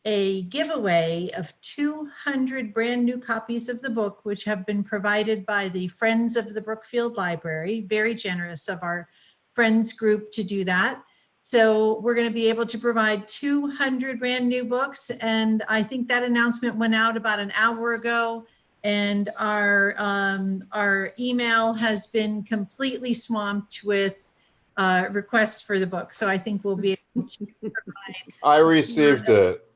a giveaway of 200 brand new copies of the book, which have been provided by the Friends of the Brookfield Library. Very generous of our Friends group to do that. So we're going to be able to provide 200 brand new books. And I think that announcement went out about an hour ago. And our email has been completely swamped with requests for the book. So I think we'll be able to provide. I received it.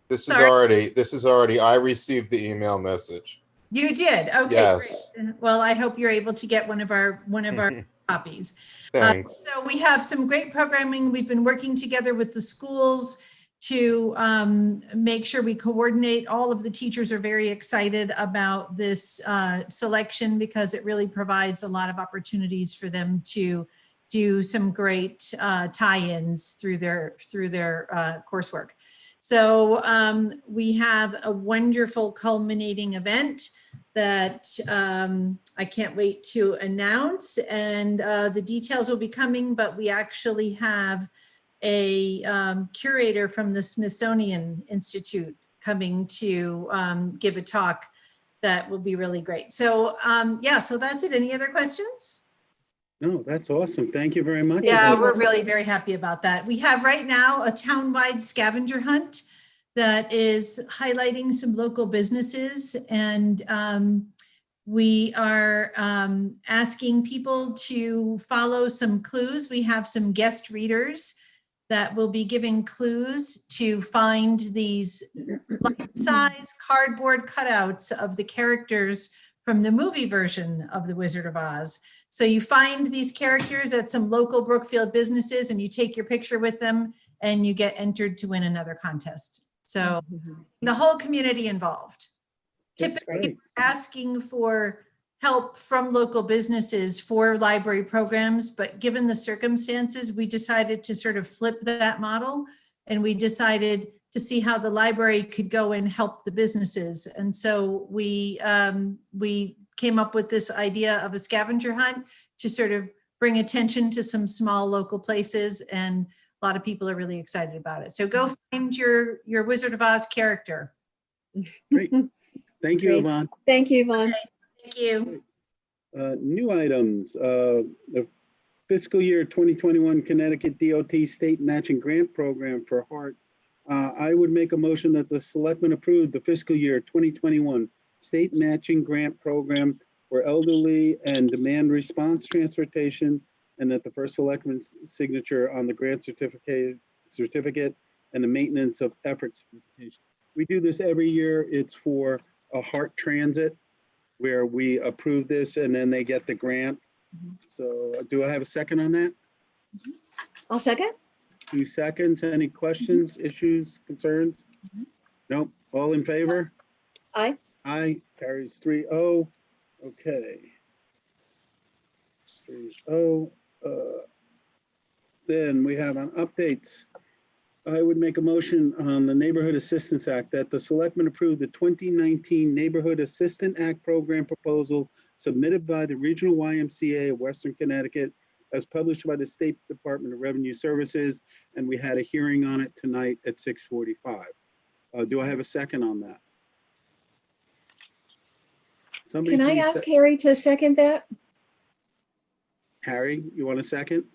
This Sorry? is already, I received the email message. You did? Okay, Yes. great. Well, I hope you're able to get one of our copies. Thanks. So we have some great programming. We've been working together with the schools to make sure we coordinate. All of the teachers are very excited about this selection because it really provides a lot of opportunities for them to do some great tie-ins through their coursework. So we have a wonderful culminating event that I can't wait to announce, and the details will be coming, but we actually have a curator from the Smithsonian Institute coming to give a talk that will be really great. So yeah, so that's it. Any other questions? No, that's awesome. Thank you very much. Yeah, we're really very happy about that. We have right now a town-wide scavenger hunt that is highlighting some local businesses, and we are asking people to follow some clues. We have some guest readers that will be giving clues to find these life-size cardboard cutouts of the characters from the movie version of The Wizard of Oz. So you find these characters at some local Brookfield businesses and you take your picture with them and you get entered to win another contest. So the whole community involved. Typically asking for help from local businesses for library programs, but given the circumstances, we decided to sort of flip that model, and we decided to see how the library could go and help the businesses. And so we came up with this idea of a scavenger hunt to sort of bring attention to some small local places, and a lot of people are really excited about it. So go find your Wizard of Oz character. Great. Thank you, Yvonne. Thank you, Yvonne. Okay, thank you. New items, the fiscal year 2021 Connecticut DOT State Matching Grant Program for HART. I would make a motion that the selectmen approve the fiscal year 2021 State Matching Grant Program for elderly and demand response transportation, and that the first selectman's signature on the grant certificate and the maintenance of efforts certification. We do this every year. It's for a HART Transit, where we approve this and then they get the grant. So do I have a second on that? I'll second. 2 seconds. Any questions, issues, concerns? Nope. All in favor? Aye. Aye. Carries 3-0. Okay. 3-0. Then we have on updates. I would make a motion on the Neighborhood Assistance Act that the selectmen approve the 2019 Neighborhood Assistance Act program proposal submitted by the Regional YMCA of Western Connecticut as published by the State Department of Revenue Services. And we had a hearing on it tonight at 6:45. Do I have a second on that? Somebody Can I please ask Harry to second that? Harry, you want a second?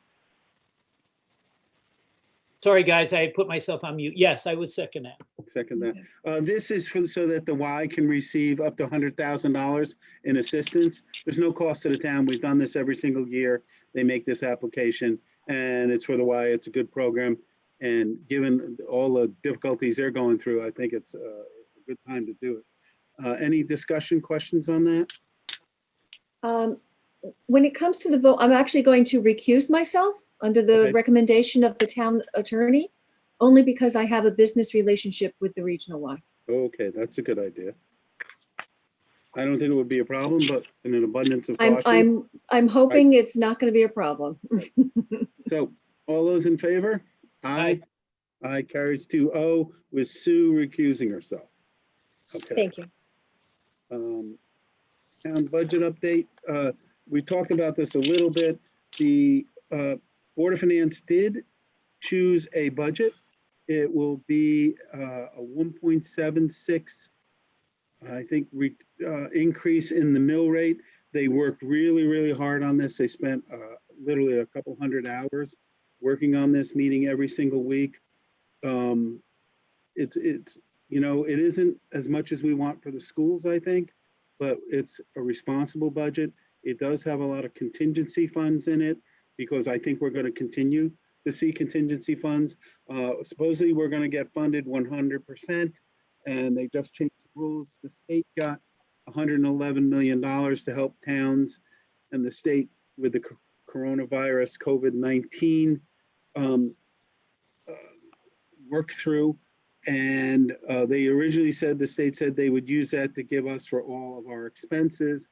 Sorry, guys, I put myself on mute. Yes, I would second that. Second that. This is for so that the Y can receive up to $100,000 in assistance. There's no cost to the town. We've done this every single year. They make this application, and it's for the Y. It's a good program, and given all the difficulties they're going through, I think it's a good time to do it. Any discussion, questions on that? When it comes to the vote, I'm actually going to recuse myself under the Okay. recommendation of the town attorney, only because I have a business relationship with the Regional Y. Okay, that's a good idea. I don't think it would be a problem, but in an abundance of caution. I'm hoping it's not going to be a problem. So All those in favor? Aye. Aye, carries 2-0 with Sue recusing herself. Okay. Thank you. Town budget update. We talked about this a little bit. The Board of Finance did choose a budget. It will be a 1.76, I think, increase in the mill rate. They worked really, really hard on this. They spent literally a couple hundred hours working on this, meeting every single week. It's you know, it isn't as much as we want for the schools, I think, but it's a responsible budget. It does have a lot of contingency funds in it because I think we're going to continue to see contingency funds. Supposedly we're going to get funded 100%, and they just changed the rules. The state got $111 million to help towns and the state with the coronavirus, COVID-19 work through. And they originally said, the state said they would use that to give us for all of our expenses.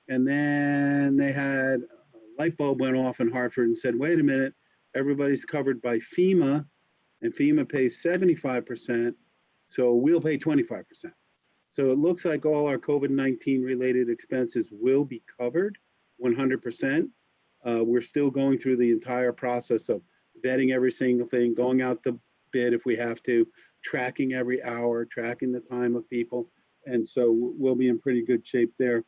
And then they had a light bulb went off in Hartford and said, wait a minute, everybody's covered by FEMA, and FEMA pays 75%, so we'll pay 25%. So it looks like all our COVID-19 related expenses will be covered 100%. We're still going through the entire process of vetting every single thing, going out to bid if we have to, tracking every hour, tracking the time of people. And so we'll be in pretty good shape there.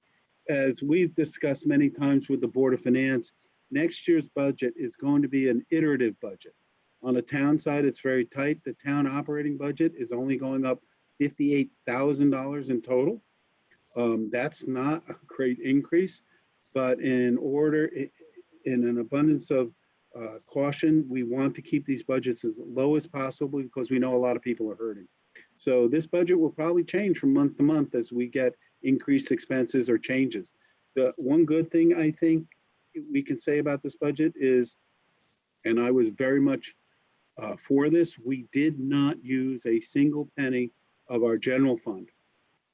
As we've discussed many times with the Board of Finance, next year's budget is going to be an iterative budget. On the town side, it's very tight. The town operating budget is only going up $58,000 in total. That's not a great increase, but in an abundance of caution, we want to keep these budgets as low as possible because we know a lot of people are hurting. So this budget will probably change from month to month as we get increased expenses or changes. The one good thing I think we can say about this budget is, and I was very much for this, we did not use a single penny of our general fund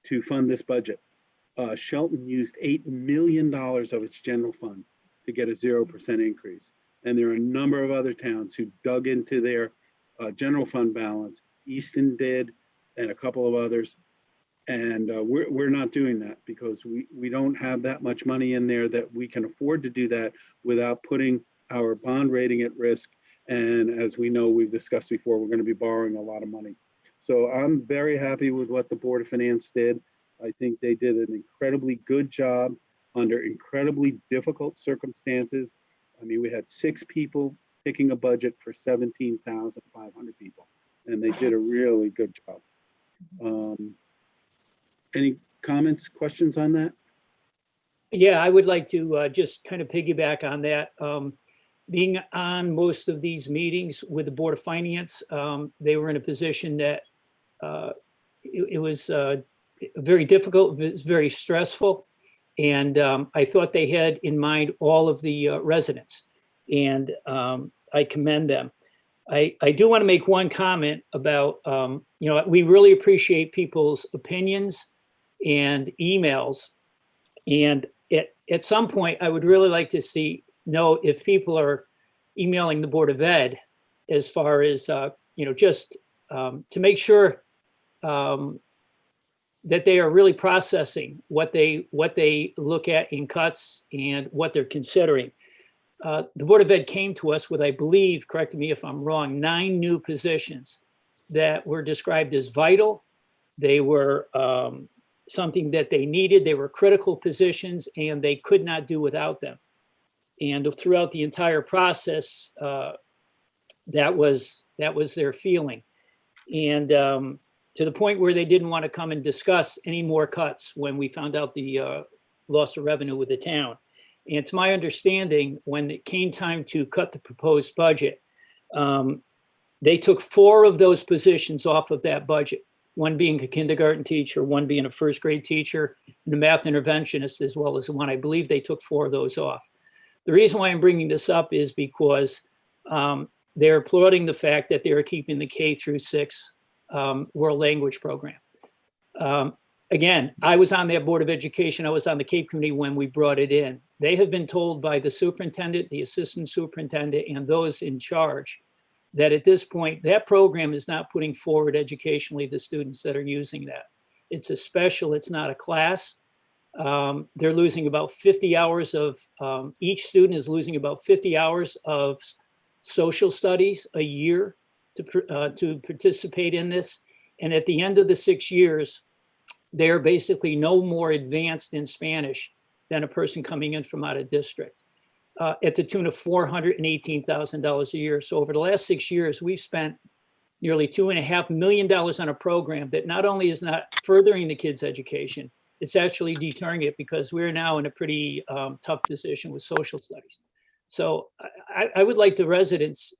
to fund this budget. Shelton used $8 million of its general fund to get a 0% increase. And there are a number of other towns who dug into their general fund balance. Easton did, and a couple of others. And we're not doing that because we don't have that much money in there that we can afford to do that without putting our bond rating at risk. And as we know, we've discussed before, we're going to be borrowing a lot of money. So I'm very happy with what the Board of Finance did. I think they did an incredibly good job under incredibly difficult circumstances. I mean, we had 6 people picking a budget for 17,500 people, and they did a really good job. Any comments, questions on that? Yeah, I would like to just kind of piggyback on that. Being on most of these meetings with the Board of Finance, they were in a position that it was very difficult, it was very stressful. And I thought they had in mind all of the residents, and I commend them. I do want to make one comment about, you know, we really appreciate people's opinions and emails. And at some point, I would really like to know if people are emailing the Board of Ed as far as, you know, just to make sure that they are really processing what they look at in cuts and what they're considering. The Board of Ed came to us with, I believe, correct me if I'm wrong, 9 new positions that were described as vital. They were something that they needed. They were critical positions and they could not do without them. And throughout the entire process, that was their feeling. And to the point where they didn't want to come and discuss any more cuts when we found out the loss of revenue with the town. And to my understanding, when it came time to cut the proposed budget, they took 4 of those positions off of that budget, one being a kindergarten teacher, one being a first grade teacher, and a math interventionist, as well as one. I believe they took 4 of those off. The reason why I'm bringing this up is because they're applauding the fact that they're keeping the K through 6 world language program. again, I was on that Board of Education. I was on the CAPE committee when we brought it in. They have been told by the superintendent, the assistant superintendent, and those in charge that at this point, that program is not putting forward educationally the students that are using that. It's a special, it's not a class. They're losing about 50 hours of, each student is losing about 50 hours of social studies a year to participate in this. And at the end of the 6 years, they're basically no more advanced in Spanish than a person coming in from out of district, at the tune of $418,000 a year. So over the last 6 years, we've spent nearly $2.5 million on a program that not only is not furthering the kids' education, it's actually deterring it, because we're now in a pretty tough position with social studies. So I would like the residents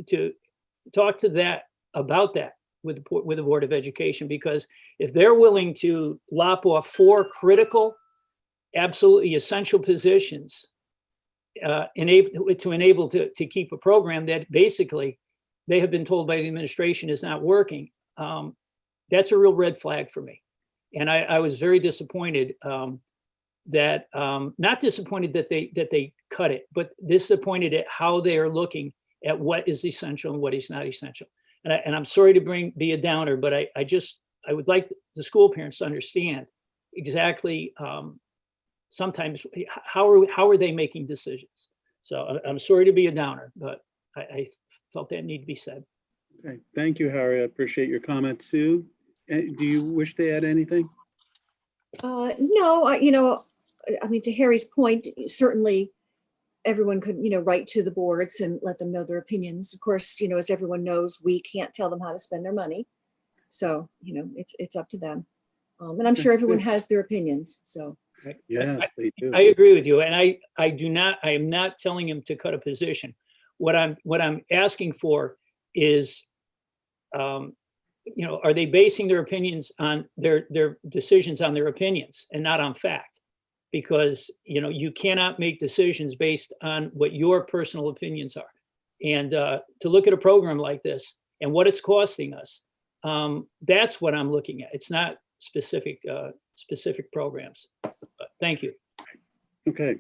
to talk to that, about that with the Board of Education, because if they're willing to lop off 4 critical, absolutely essential positions to enable to keep a program that basically they have been told by the administration is not working, that's a real red flag for me. And I was very disappointed that, not disappointed that they cut it, but disappointed at how they are looking at what is essential and what is not essential. And I'm sorry to be a downer, but I would like the school parents to understand exactly sometimes how are they making decisions. So I'm sorry to be a downer, but I felt that need to be said. Okay, thank you, Harry. I appreciate your comment. Sue, do you wish to add anything? No, I mean, to Harry's point, certainly everyone could, write to the boards and let them know their opinions. Of course, as everyone knows, we can't tell them how to spend their money. So, it's up to them. And I'm sure everyone has their opinions, so. Yes, they do. I agree with you. And I am not telling him to cut a position. What I'm asking for is, are they basing their opinions on their decisions on their opinions and not on fact? Because, you cannot make decisions based on what your personal opinions are. And to look at a program like this and what it's costing us, that's what I'm looking at. It's not specific programs. But thank you. Okay.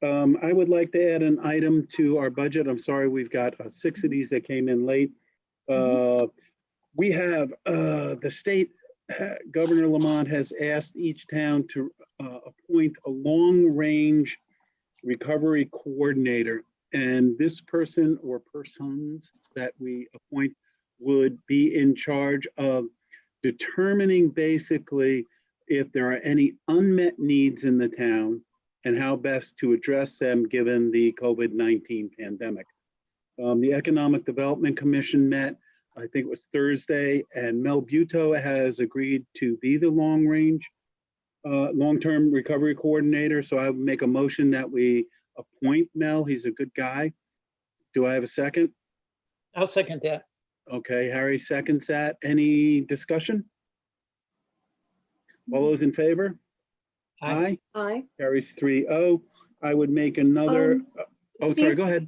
I would like to add an item to our budget. I'm sorry, we've got 6 of these that came in late. We have the state, Governor Lamont has asked each town to appoint a long-range recovery coordinator. And this person or persons that we appoint would be in charge of determining basically if there are any unmet needs in the town and how best to address them given the COVID-19 pandemic. The Economic Development Commission met, I think it was Thursday, and Mel Buto has agreed to be the long-term recovery coordinator. So I would make a motion that we appoint Mel. He's a good guy. Do I have a second? I'll second that. Okay, Harry seconds that. Any discussion? All those in favor? Aye. Aye. Carries 3-0. I would make another, sorry, Steve? go ahead.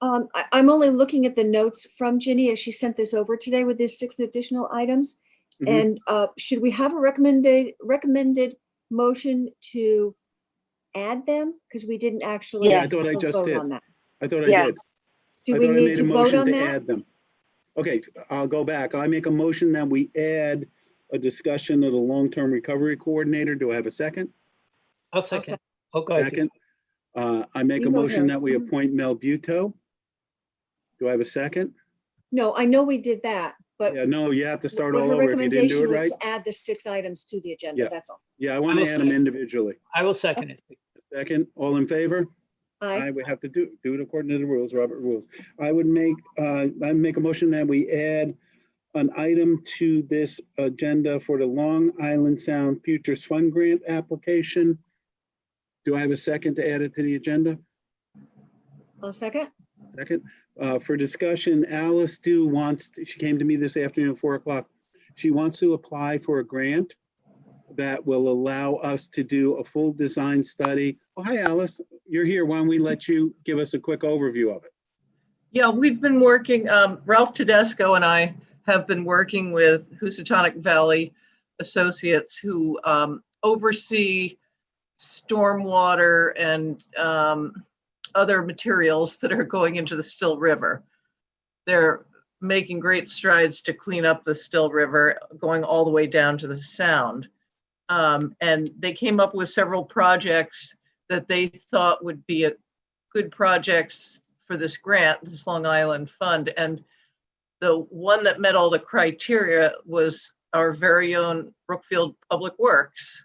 I'm only looking at the notes from Ginny as she sent this over today with these 6 additional items. And should we have a recommended motion to add them? Because we didn't actually Yeah, I thought I just vote did. on that. I thought I Yeah. did. Do I we thought I need made a to vote motion on to that? add them. Okay, I'll go back. I make a motion that we add a discussion of the long-term recovery coordinator. Do I have a second? I'll second. Oh, go ahead. Second. I make You a go, motion Harry. that we appoint Mel Buto. Do I have a second? No, I know we did that, but Yeah, no, you have to start what all her over if you didn't do recommendation it was right. to add the 6 items to the agenda, Yeah. that's all. Yeah, I want to add them individually. I will second it. Second, all in favor? Aye. We have to do it according to the rules, Robert rules. I would make a motion that we add an item to this agenda for the Long Island Sound Futures Fund Grant application. Do I have a second to add it to the agenda? I'll second. Second. For discussion, Alice she came to me this afternoon at 4 o'clock. She wants to apply for a grant that will allow us to do a full design study. Oh, hi, Alice. You're here. Why don't we let you give us a quick overview of it? Yeah, we've been working, Ralph Tedesco and I have been working with Housatonic Valley associates who oversee stormwater and other materials that are going into the Still River. They're making great strides to clean up the Still River, going all the way down to the Sound. And they came up with several projects that they thought would be good projects for this grant, this Long Island Fund. And the one that met all the criteria was our very own Brookfield Public Works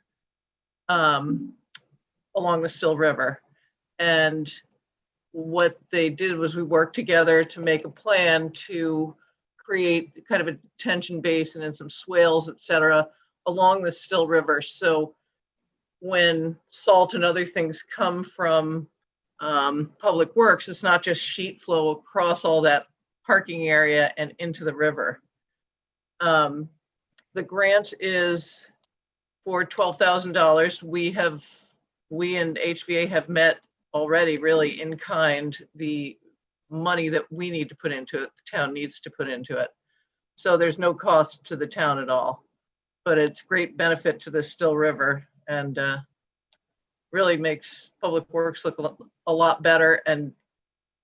along the Still River. And what they did was we worked together to make a plan to create kind of a detention basin and some swales, et cetera, along the Still River. So when salt and other things come from Public Works, it's not just sheet flow across all that parking area and into the river. The grant is for $12,000. We and HVA have met already really in kind the money that we need to put into it, the town needs to put into it. So there's no cost to the town at all, but it's great benefit to the Still River and really makes Public Works look a lot better. And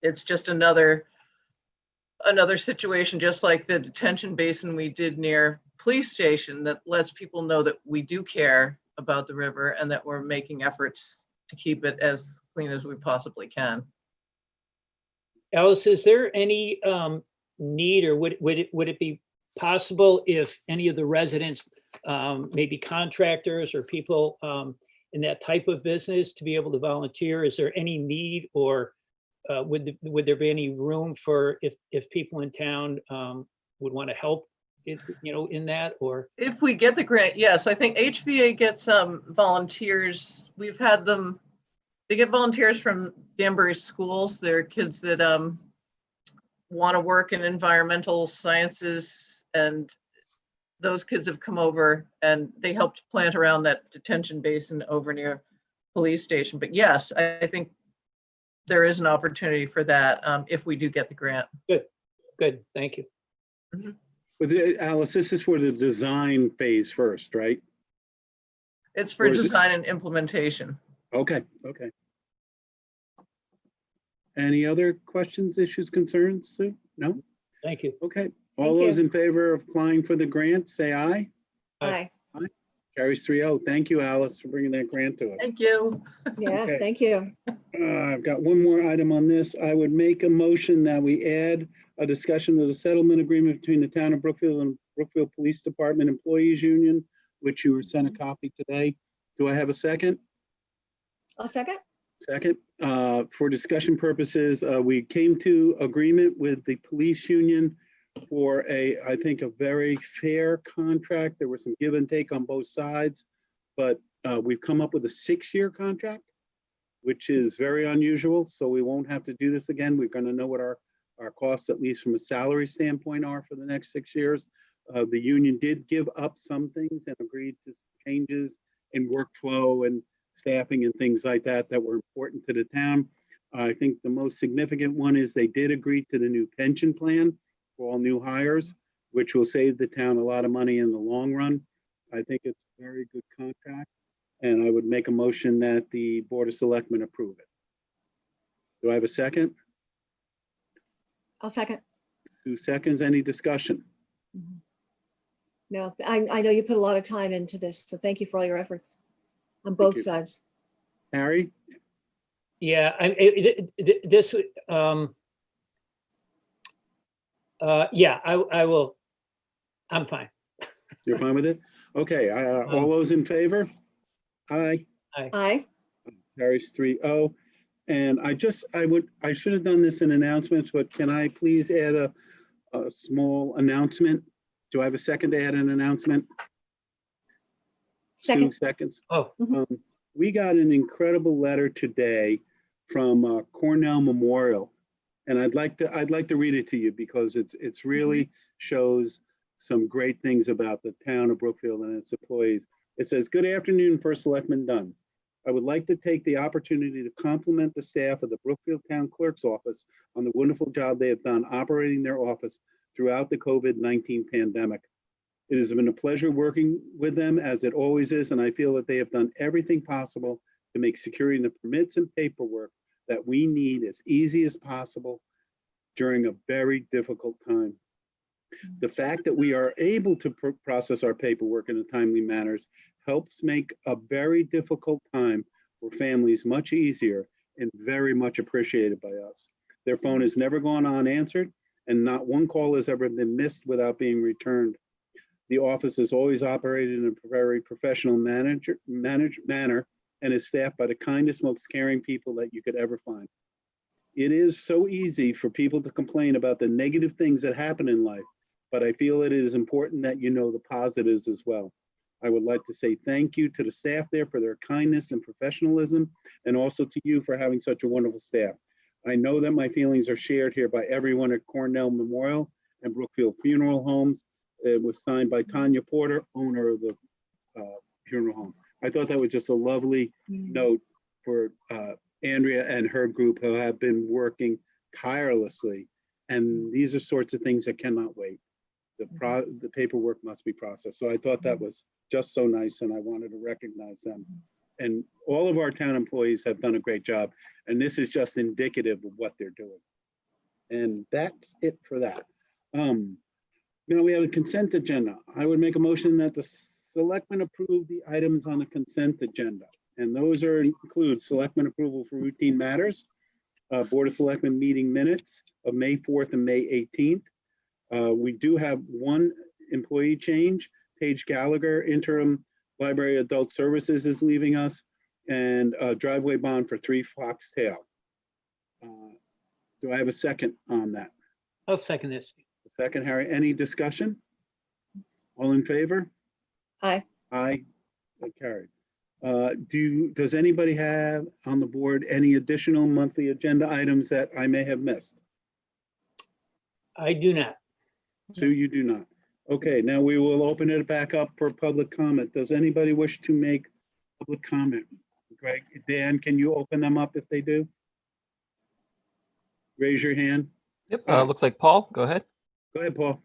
it's just another situation, just like the detention basin we did near police station, that lets people know that we do care about the river and that we're making efforts to keep it as clean as we possibly can. Alice, is there any need, or would it be possible if any of the residents, maybe contractors or people in that type of business, to be able to volunteer? Is there any need, or would there be any room for if people in town would want to help, in that? Or if we get the grant, yes, I think HVA gets volunteers. We've had them. They get volunteers from Danbury schools. They're kids that want to work in environmental sciences, and those kids have come over and they helped plant around that detention basin over near police station. But yes, I think there is an opportunity for that if we do get the grant. Good, thank you. Mm-hmm. But Alice, this is for the design phase first, right? It's for design and implementation. Okay. Any other questions, issues, concerns, Sue? No? Thank you. Okay. All those in favor of applying for the grant, say aye. Aye. Carries 3-0. Thank you, Alice, for bringing that grant to us. Thank you. Yes, Okay. thank you. I've got one more item on this. I would make a motion that we add a discussion of the settlement agreement between the town of Brookfield and Brookfield Police Department Employees Union, which you were sent a copy today. Do I have a second? A second? Second. For discussion purposes, we came to agreement with the police union for I think a very fair contract. There was some give and take on both sides, but we've come up with a 6-year contract, which is very unusual. So we won't have to do this again. We're going to know what our costs, at least from a salary standpoint, are for the next 6 years. The union did give up some things and agreed to changes in workflow and staffing and things like that that were important to the town. I think the most significant one is they did agree to the new pension plan for all new hires, which will save the town a lot of money in the long run. I think it's a very good contract, and I would make a motion that the Board of Selectmen approve it. Do I have a second? I'll second. 2 seconds. Any discussion? No, I know you put a lot of time into this, so thank you for all your efforts on both you. sides. Harry? Yeah, yeah, I will. I'm fine. You're fine with it? Okay, all those in favor? Aye. Aye. Carries 3-0. And I should have done this in announcements, but can I please add a small announcement? Do I have a second to add an announcement? Second. 2 seconds. Oh. We got an incredible letter today from Cornell Memorial, and I'd like to read it to you because it's really shows some great things about the town of Brookfield and its employees. It says, "Good afternoon, First Selectman Dunn. I would like to take the opportunity to compliment the staff of the Brookfield Town Clerk's Office on the wonderful job they have done operating their office throughout the COVID-19 pandemic. It has been a pleasure working with them, as it always is, and I feel that they have done everything possible to make securing the permits and paperwork that we need as easy as possible during a very difficult time. The fact that we are able to process our paperwork in a timely manner helps make a very difficult time for families much easier and very much appreciated by us. Their phone has never gone unanswered, and not one call has ever been missed without being returned. The office has always operated in a very professional manner and is staffed by the kindest, most caring people that you could ever find. It is so easy for people to complain about the negative things that happen in life, but I feel that it is important that you know the positives as well. I would like to say thank you to the staff there for their kindness and professionalism, and also to you for having such a wonderful staff. I know that my feelings are shared here by everyone at Cornell Memorial and Brookfield Funeral Homes. It was signed by Tanya Porter, owner of the funeral home. I thought that was just a lovely note for Andrea and her group, who have been working tirelessly. And these are sorts of things that cannot wait. The paperwork must be processed. So I thought that was just so nice, and I wanted to recognize them. And all of our town employees have done a great job. And this is just indicative of what they're doing. And that's it for that. Now we have a consent agenda. I would make a motion that the selectmen approve the items on the consent agenda. And those include selectmen approval for routine matters, Board of Selectmen meeting minutes of May 4th and May 18th. We do have one employee change. Paige Gallagher, interim library adult services, is leaving us, and a driveway bond for 3 Foxtail. Do I have a second on that? I'll second this. Second, Harry. Any discussion? All in favor? Aye. Aye. That carried. Does anybody have on the board any additional monthly agenda items that I may have missed? I do not. Sue, you do not. Okay, now we will open it back up for public comment. Does anybody wish to make public comment? Greg, Dan, can you open them up if they do? Raise your hand. Yep, looks like Paul, go ahead. Go ahead, Paul.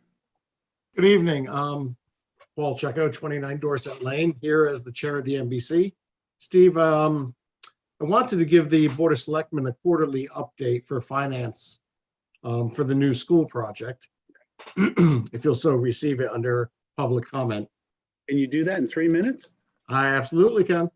Good evening. Paul Checo, 29 Dorset Lane, here as the chair of the NBC. Steve, I wanted to give the Board of Selectmen a quarterly update for finance for the new school project. If you'll so receive it under public comment. Can you do that in 3 minutes? I absolutely can.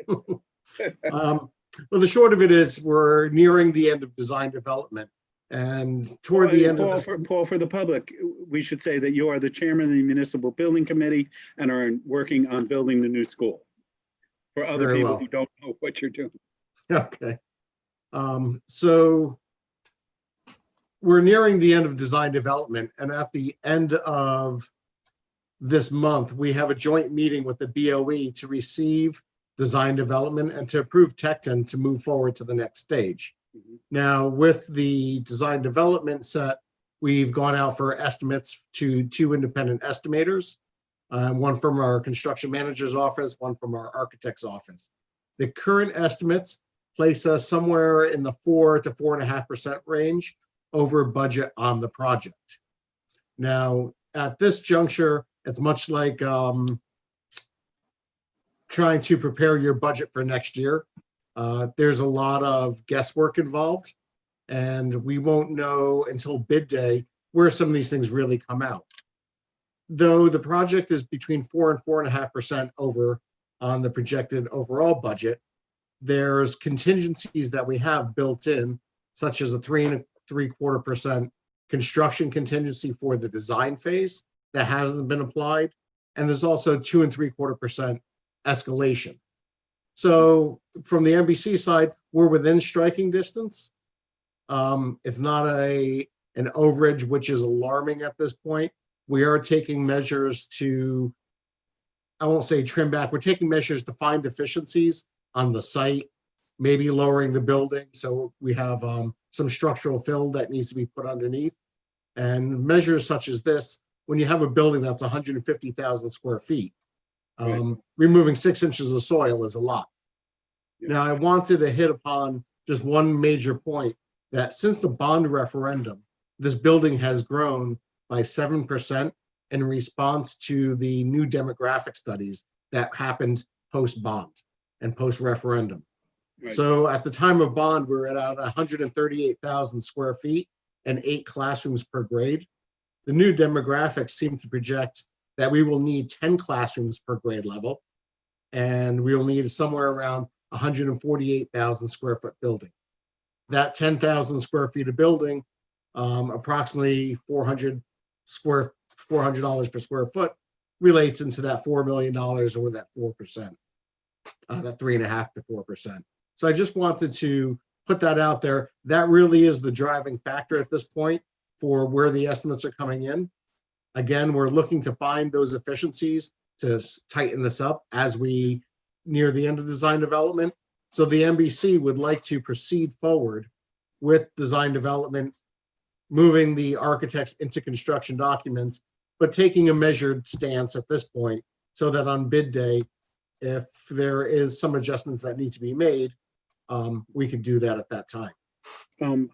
Well, the short of it is we're nearing the end of design development. And toward the end of Paul, for the public, we should say that you are the chairman of the municipal building committee and are working on building the new school. For other Very people well. who don't know what you're doing. Okay. So we're nearing the end of design development, and at the end of this month, we have a joint meeting with the BOE to receive design development and to approve Tecton to move forward to the next stage. Now, with the design development set, we've gone out for estimates to 2 independent estimators, one from our construction manager's office, one from our architect's office. The current estimates place us somewhere in the 4 to 4.5% range over budget on the project. Now, at this juncture, it's much like trying to prepare your budget for next year. There's a lot of guesswork involved, and we won't know until bid day where some of these things really come out. Though the project is between 4 and 4.5% over on the projected overall budget, there's contingencies that we have built in, such as a 3.75% construction contingency for the design phase that hasn't been applied, and there's also 2.75% escalation. So from the NBC side, we're within striking distance. It's not an overage, which is alarming at this point. We are taking measures to, I won't say trim back, we're taking measures to find deficiencies on the site, maybe lowering the building. So we have some structural fill that needs to be put underneath. And measures such as this, when you have a building that's 150,000 square feet, removing 6 inches of soil is a lot. Now, I wanted to hit upon just one major point, that since the bond referendum, this building has grown by 7% in response to the new demographic studies that happened post-bond and post-referendum. Right. So at the time of bond, we were at 138,000 square feet and 8 classrooms per grade. The new demographics seem to project that we will need 10 classrooms per grade level, and we will need somewhere around 148,000 square foot building. That 10,000 square feet of building, approximately $400 per square foot, relates into that $4 million or that 4%, that 3.5% to 4%. So I just wanted to put that out there. That really is the driving factor at this point for where the estimates are coming in. Again, we're looking to find those efficiencies to tighten this up as we near the end of design development. So the MBC would like to proceed forward with design development, moving the architects into construction documents, but taking a measured stance at this point so that on bid day, if there is some adjustments that need to be made, we could do that at that time.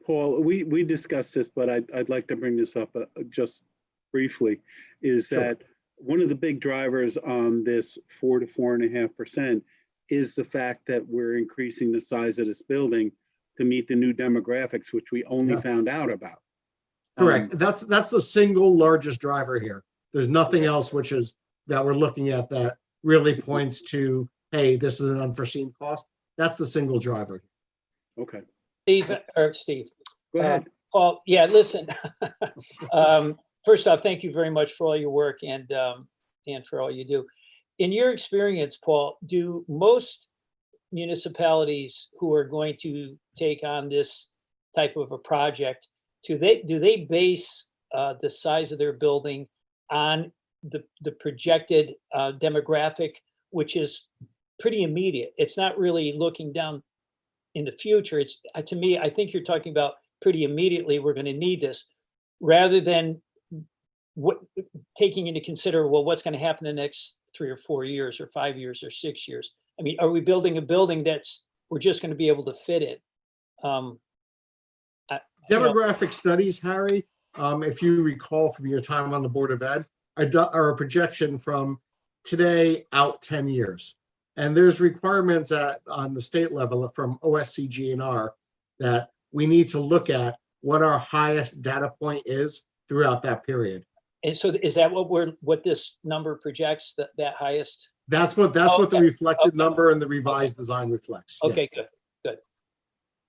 Paul, we discussed this, but I'd like to bring this up just briefly, is Sure. that one of the big drivers on this 4 to 4.5% is the fact that we're increasing the size of this building to meet the new demographics, which we only Yeah. found out about. Correct. That's the single largest driver here. There's nothing else which is that we're looking at that really points to, hey, this is an unforeseen cost. That's the single driver. Okay. Steve. Go ahead. Paul, yeah, listen. First off, thank you very much for all your work and for all you do. In your experience, Paul, do most municipalities who are going to take on this type of a project, do they base the size of their building on the projected demographic, which is pretty immediate? It's not really looking down in the future. It's to me, I think you're talking about pretty immediately, we're going to need this, rather than what taking into consider, well, what's going to happen in the next 3 or 4 years or 5 years or 6 years. I mean, are we building a building that's we're just going to be able to fit it? Demographic studies, Harry, if you recall from your time on the Board of Ed, are a projection from today out 10 years. And there's requirements on the state level from OSCGNR that we need to look at what our highest data point is throughout that period. And so is that what this number projects, that highest? That's what the reflected number and the revised design reflects. Okay, Yes. good.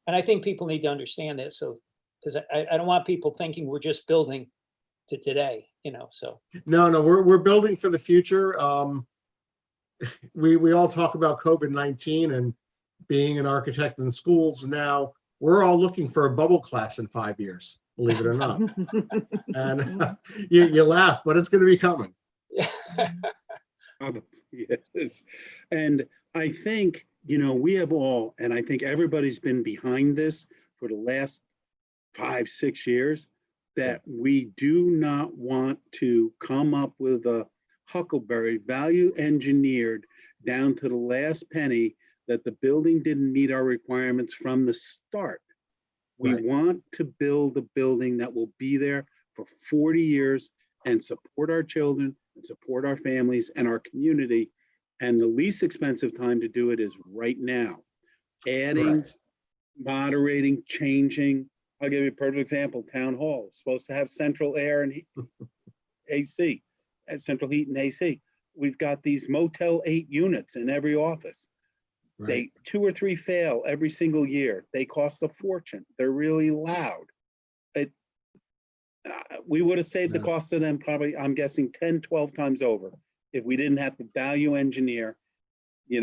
And I think people need to understand this. So, because I don't want people thinking we're just building to today, so. No, we're building for the future. We all talk about COVID-19 and being an architect in schools now. We're all looking for a bubble class in 5 years, believe it or not. And you laugh, but it's going to be coming. Yes. And I think, we have all, and I think everybody's been behind this for the last 5-6 years, that we do not want to come up with a huckleberry value engineered down to the last penny that the building didn't meet our requirements from the start. We want to build a building that will be there for 40 years and support our children and support our families and our community. And the least expensive time to do it is right now. Adding, moderating, changing. I'll give you a perfect example. Town Hall is supposed to have central air and AC, and central heat and AC. We've got these Motel 8 units in every office. They 2 or 3 fail every single year. They cost a fortune. They're really loud. We would have saved the cost of them probably, I'm guessing, 10, 12 times over if we didn't have to value engineer, the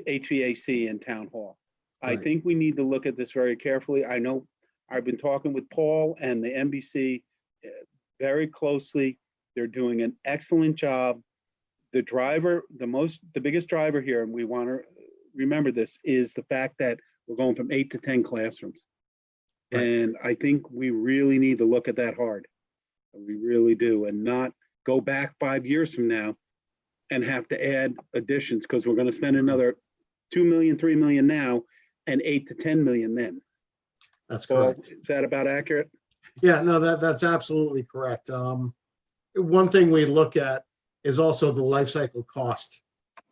HVAC in Town Hall. I think we need to look at this very carefully. I know I've been talking with Paul and the NBC very closely. They're doing an excellent job. The biggest driver here, and we want to remember this, is the fact that we're going from 8 to 10 classrooms. And I think we really need to look at that hard. We really do, and not go back 5 years from now and have to add additions, because we're going to spend another 2 million, 3 million now and 8 to 10 million then. That's correct. Is that about accurate? Yeah, no, that's absolutely correct. one thing we look at is also the life cycle cost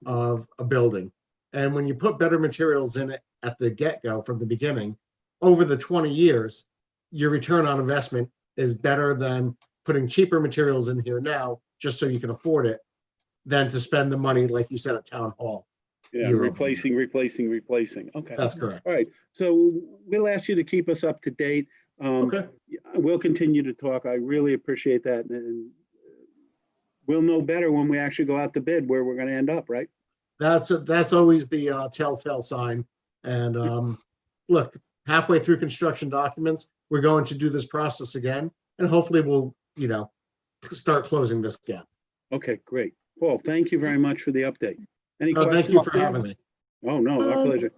of a building. And when you put better materials in it at the get-go from the beginning, over the 20 years, your return on investment is better than putting cheaper materials in here now, just so you can afford it, than to spend the money, like you said, at town hall. Yeah, year over replacing. Okay. That's correct. All right. So we'll ask you to keep us up to date. Okay. We'll continue to talk. I really appreciate that. And we'll know better when we actually go out to bid where we're going to end up, right? That's always the telltale sign. And look, halfway through construction documents, we're going to do this process again, and hopefully we'll, start closing this gap. Okay, great. Paul, thank you very much for the update. Any No, questions? thank you for having me. Oh, no, my pleasure.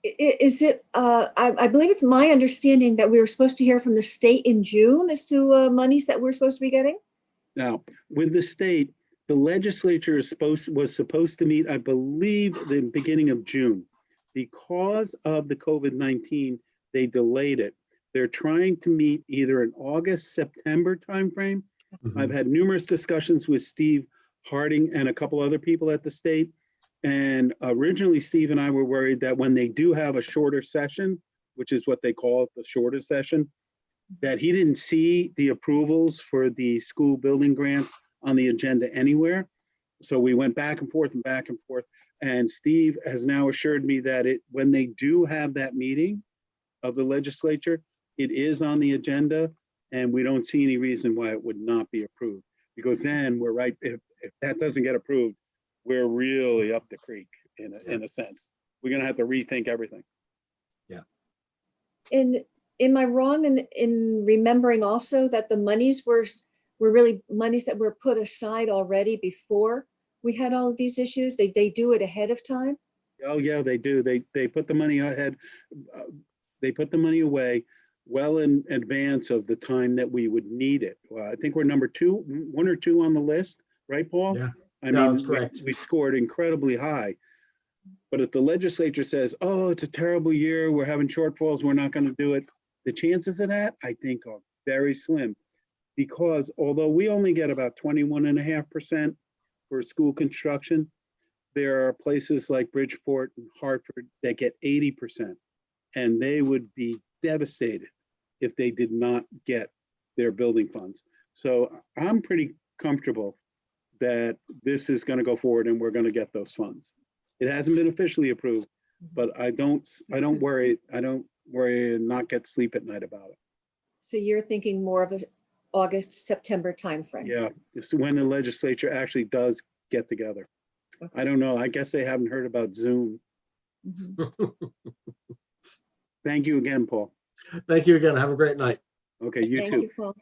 Is it, I believe it's my understanding that we were supposed to hear from the state in June as to monies that we're supposed to be getting? Now, with the state, the legislature was supposed to meet, I believe, the beginning of June. Because of the COVID-19, they delayed it. They're trying to meet either an August, September timeframe. I've had numerous discussions with Steve Harding and a couple other people at the state. And originally, Steve and I were worried that when they do have a shorter session, which is what they call it, the shorter session, that he didn't see the approvals for the school building grants on the agenda anywhere. So we went back and forth and back and forth. And Steve has now assured me that when they do have that meeting of the legislature, it is on the agenda, and we don't see any reason why it would not be approved. Because then we're right, if that doesn't get approved, we're really up the creek in a sense. We're gonna have to rethink everything. Yeah. And am I wrong in remembering also that the monies were really monies that were put aside already before we had all of these issues? They do it ahead of time? Oh, yeah, they do. They put the money ahead. They put the money away well in advance of the time that we would need it. Well, I think we're number 1 or 2 on the list, right, Paul? Yeah. I No, mean, that's correct. we scored incredibly high. But if the legislature says, oh, it's a terrible year, we're having shortfalls, we're not going to do it, the chances of that, I think, are very slim. Because although we only get about 21.5% for school construction, there are places like Bridgeport and Hartford that get 80%. And they would be devastated if they did not get their building funds. So I'm pretty comfortable that this is going to go forward and we're going to get those funds. It hasn't been officially approved, but I don't worry and not get sleep at night about it. So you're thinking more of an August, September timeframe? Yeah, it's when the legislature actually does get together. Okay. I don't know. I guess they haven't heard about Zoom. Thank you again, Paul. Thank you again. Have a great night. Okay, you Thank too. you, Paul.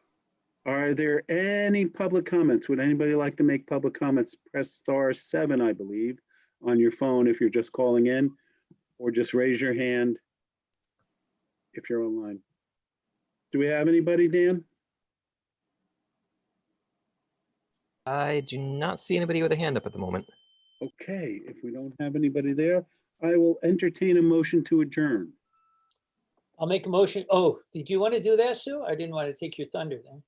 Are there any public comments? Would anybody like to make public comments? Press *7, I believe, on your phone if you're just calling in, or just raise your hand if you're online. Do we have anybody, Dan? I do not see anybody with a hand up at the moment. Okay, if we don't have anybody there, I will entertain a motion to adjourn. I'll make a motion. Oh, did you want to do that, Sue? I didn't want to take your thunder then.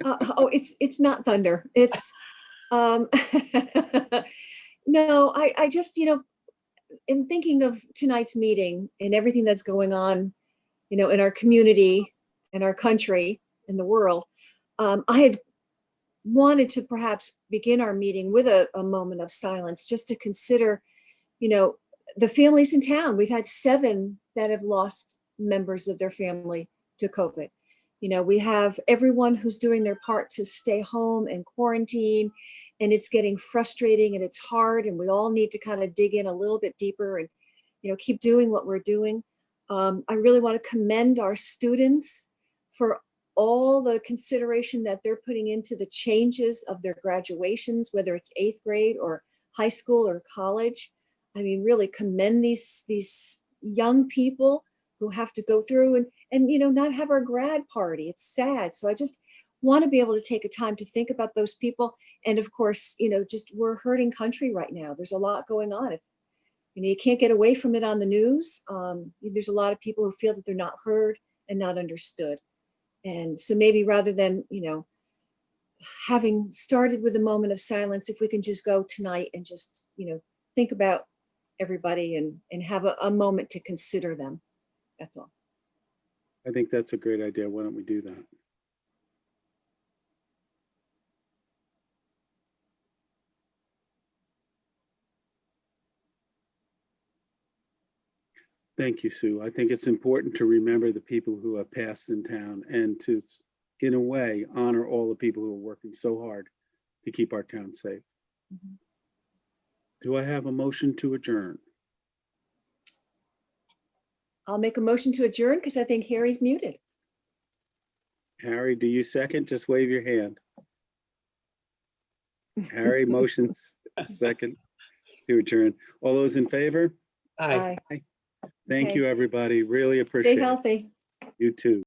Oh, it's not thunder. It's, no, I just, in thinking of tonight's meeting and everything that's going on, in our community, in our country, in the world, I had wanted to perhaps begin our meeting with a moment of silence, just to consider, the families in town. We've had 7 that have lost members of their family to COVID. We have everyone who's doing their part to stay home and quarantine, and it's getting frustrating and it's hard, and we all need to kind of dig in a little bit deeper and, keep doing what we're doing. I really want to commend our students for all the consideration that they're putting into the changes of their graduations, whether it's 8th grade or high school or college. I mean, really commend these young people who have to go through and not have our grad party. It's sad. So I just want to be able to take a time to think about those people. And of course, just we're a hurting country right now. There's a lot going on. If you can't get away from it on the news, there's a lot of people who feel that they're not heard and not understood. And so maybe rather than, having started with a moment of silence, if we can just go tonight and just, think about everybody and have a moment to consider them. That's all. I think that's a great idea. Why don't we do that? Thank you, Sue. I think it's important to remember the people who have passed in town and to, in a way, honor all the people who are working so hard to keep our town safe. Mhm. Do I have a motion to adjourn? I'll make a motion to adjourn because I think Harry's muted. Harry, do you second? Just wave your hand. Harry motions second to adjourn. All those in favor? Aye. Aye. Thank Okay. you, everybody. Really appreciate Stay it. healthy. You too.